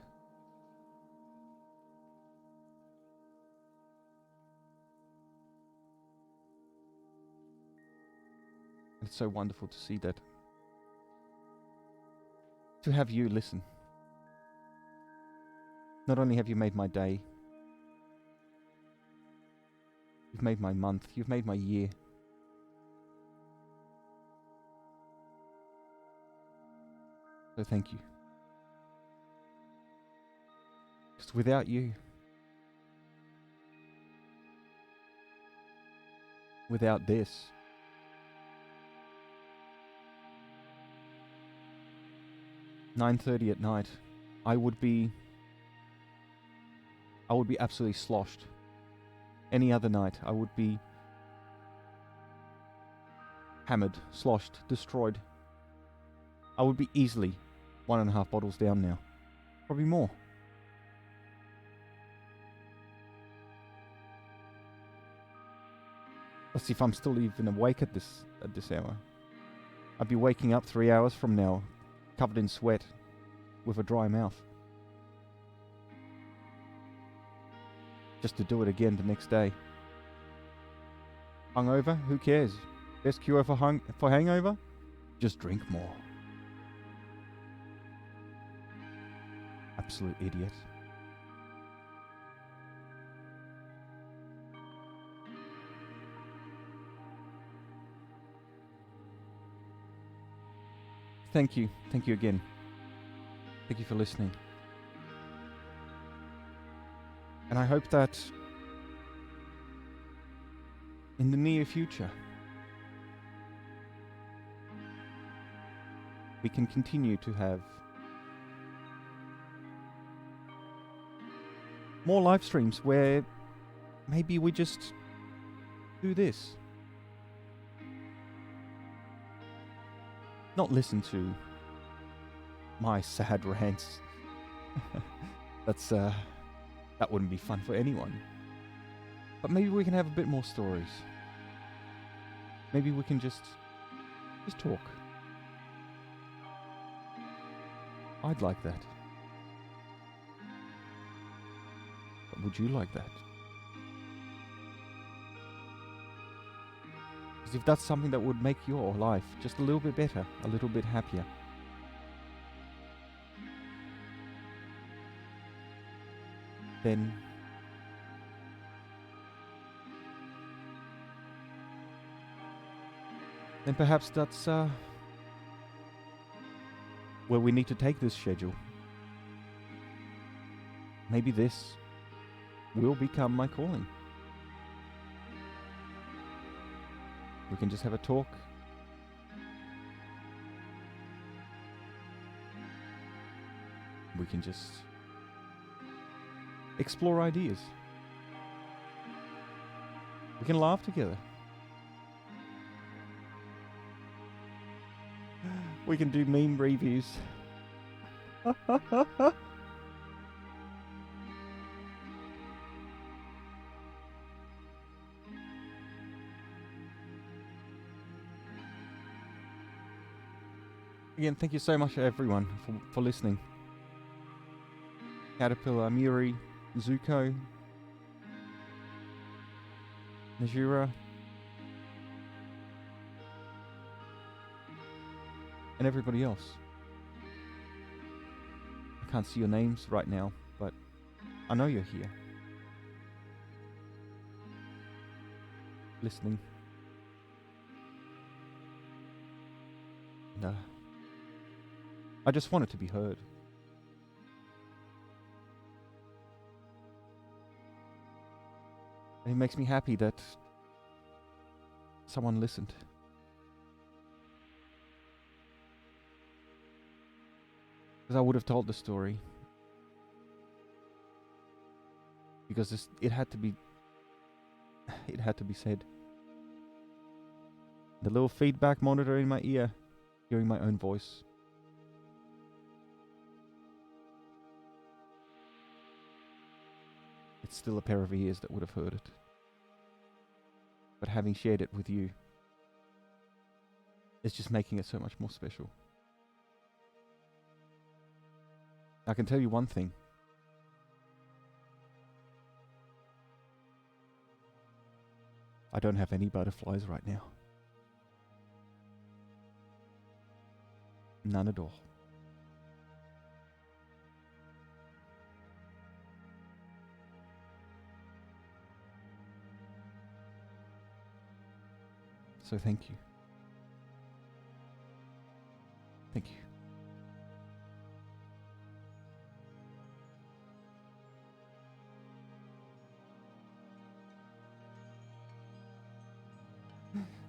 Speaker 1: It's so wonderful to see that. To have you listen. Not only have you made my day, you've made my month, you've made my year. So thank you. Because without you, without this, (9:30 at night), I would be absolutely sloshed. Any other night, I would be hammered, sloshed, destroyed. I would be easily 1.5 bottles down now. Probably more. Let's see if I'm still even awake at this hour. I'd be waking up 3 hours from now, covered in sweat, with a dry mouth. Just to do it again the next day. Hungover? Who cares? Best cure for hangover? Just drink more. Absolute idiot. Thank you. Thank you again. Thank you for listening. And I hope that in the near future, we can continue to have more live streams where maybe we just do this. Not listen to my sad rants. That wouldn't be fun for anyone. But maybe we can have a bit more stories. Maybe we can just talk. I'd like that. But would you like that? Because if that's something that would make your life just a little bit better, a little bit happier, then perhaps that's where we need to take this schedule. Maybe this will become my calling. We can just have a talk. We can just explore ideas. We can laugh together. We can do meme reviews. Again, thank you so much everyone for listening. Caterpillar, Muri, Zuko, Najura, and everybody else. I can't see your names right now, but I know you're here. Listening. And, I just want it to be heard. And it makes me happy that someone listened. Because I would have told the story. Because it had to be said. The little feedback monitor in my ear, hearing my own voice. It's still a pair of ears that would have heard it. But having shared it with you, it's just making it so much more special. I can tell you one thing. I don't have any butterflies right now. None at all. So thank you. Thank you.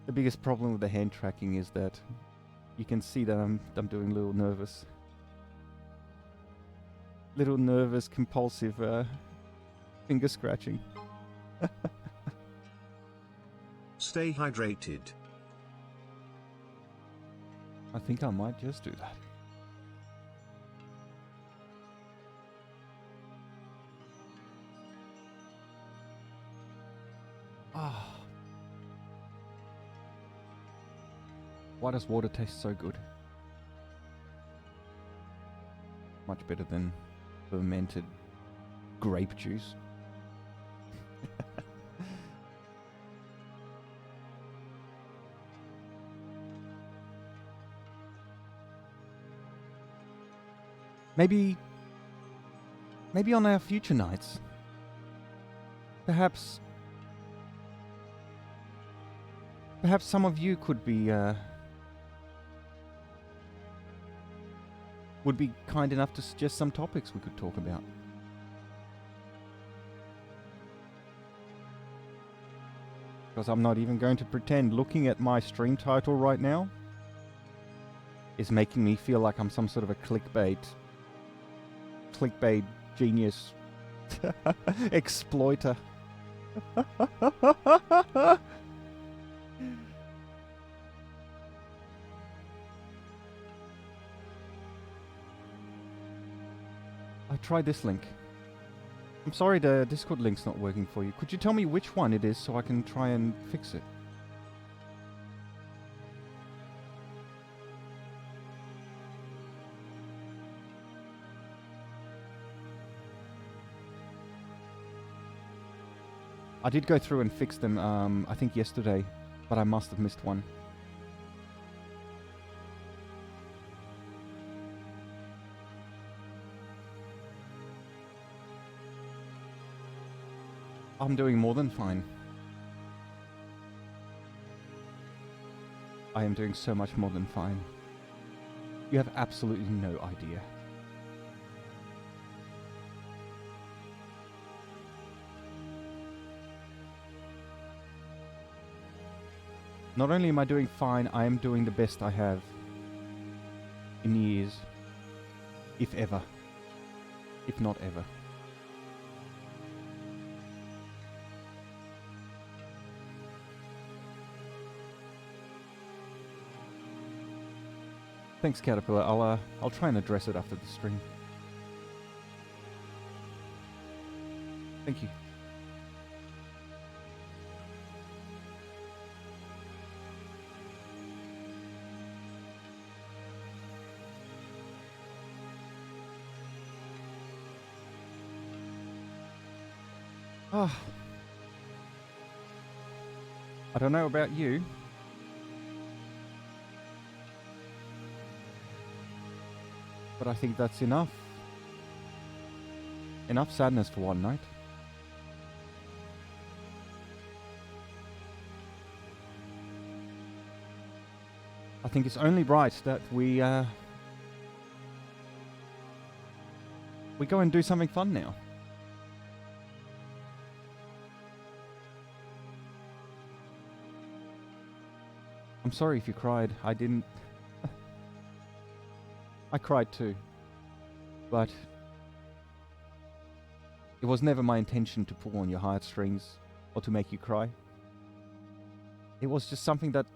Speaker 1: The biggest problem with the hand tracking is that you can see that I'm doing a little nervous, compulsive finger scratching.
Speaker 2: Stay hydrated.
Speaker 1: I think I might just do that. Ah. Why does water taste so good? Much better than fermented grape juice. Maybe on our future nights, perhaps some of you could be would be kind enough to suggest some topics we could talk about. Because I'm not even going to pretend looking at my stream title right now is making me feel like I'm some sort of a clickbait genius exploiter. I tried this link. I'm sorry the Discord link's not working for you. Could you tell me which one it is so I can try and fix it? I did go through and fix them, I think yesterday, but I must have missed one. I'm doing more than fine. I am doing so much more than fine. You have absolutely no idea. Not only am I doing fine, I am doing the best I have in years, if ever, if not ever. Thanks, Caterpillar. I'll try and address it after the stream. Thank you. I don't know about you, but I think that's enough. Enough sadness for one night. I think it's only right that we go and do something fun now. I'm sorry if you cried. I didn't. I cried too. But it was never my intention to pull on your heartstrings or to make you cry. It was just something that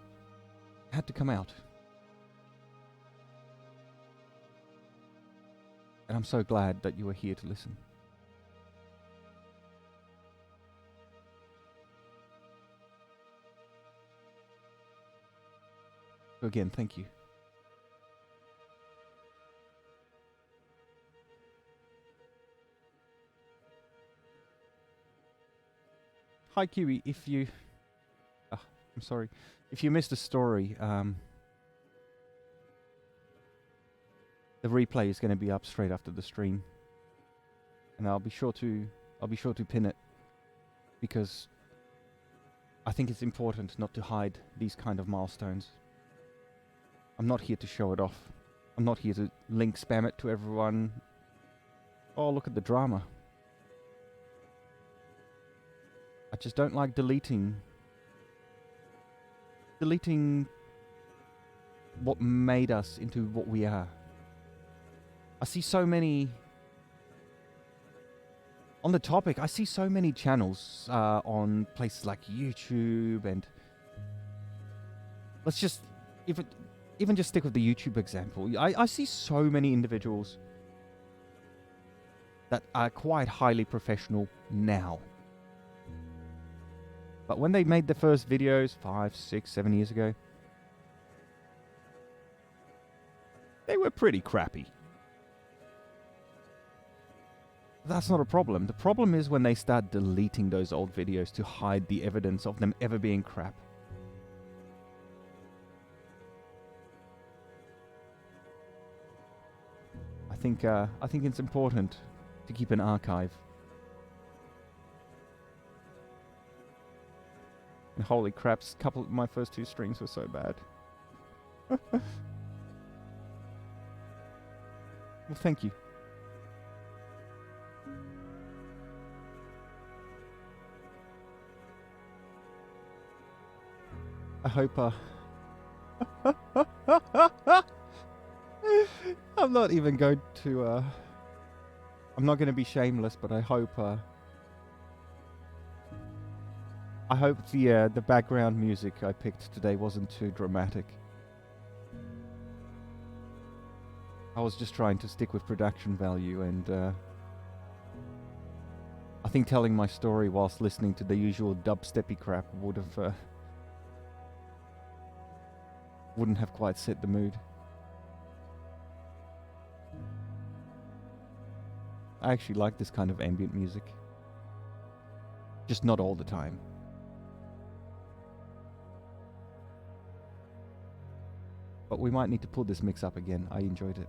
Speaker 1: had to come out. And I'm so glad that you were here to listen. So again, thank you. Hi Kiwi, if you... I'm sorry. If you missed the story, the replay is going to be up straight after the stream. And I'll be sure to pin it, because I think it's important not to hide these kind of milestones. I'm not here to show it off. I'm not here to link spam it to everyone. Oh, look at the drama. I just don't like deleting what made us into what we are. I see so many... On the topic, I see so many channels on places like YouTube, and let's just... Even just stick with the YouTube example. I see so many individuals that are quite highly professional now. But when they made the first videos 5, 6, 7 years ago, they were pretty crappy. That's not a problem. The problem is when they start deleting those old videos to hide the evidence of them ever being crap. I think it's important to keep an archive. And holy crap, my first 2 streams were so bad. Well, thank you. I hope, I'm not even going to, I'm not going to be shameless, but I hope the background music I picked today wasn't too dramatic. I was just trying to stick with production value, and I think telling my story whilst listening to the usual dubsteppy crap wouldn't have quite set the mood. I actually like this kind of ambient music. Just not all the time. But we might need to pull this mix up again. I enjoyed it.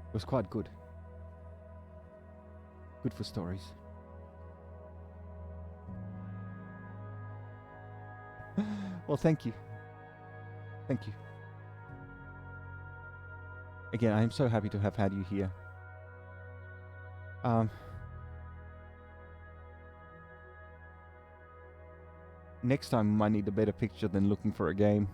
Speaker 1: It was quite good. Good for stories. Well, thank you. Thank you. Again, I am so happy to have had you here. Next time, we might need a better picture than looking for a game.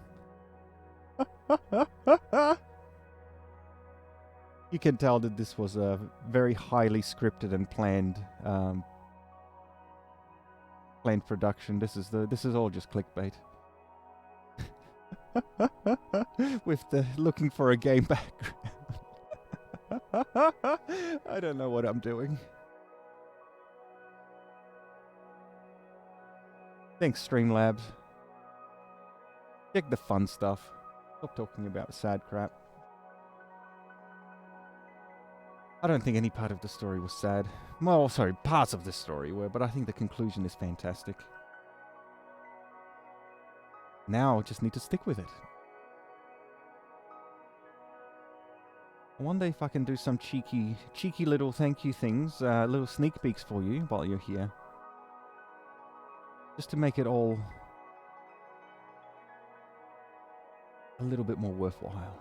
Speaker 1: You can tell that this was a very highly scripted and planned production. This is all just clickbait. With the looking for a game background. I don't know what I'm doing. Thanks, Streamlabs. Check the fun stuff. Stop talking about sad crap. I don't think any part of the story was sad. Well, sorry, parts of the story were, but I think the conclusion is fantastic. Now I just need to stick with it. I wonder if I can do some cheeky little thank you things, little sneak peeks for you while you're here. Just to make it all a little bit more worthwhile.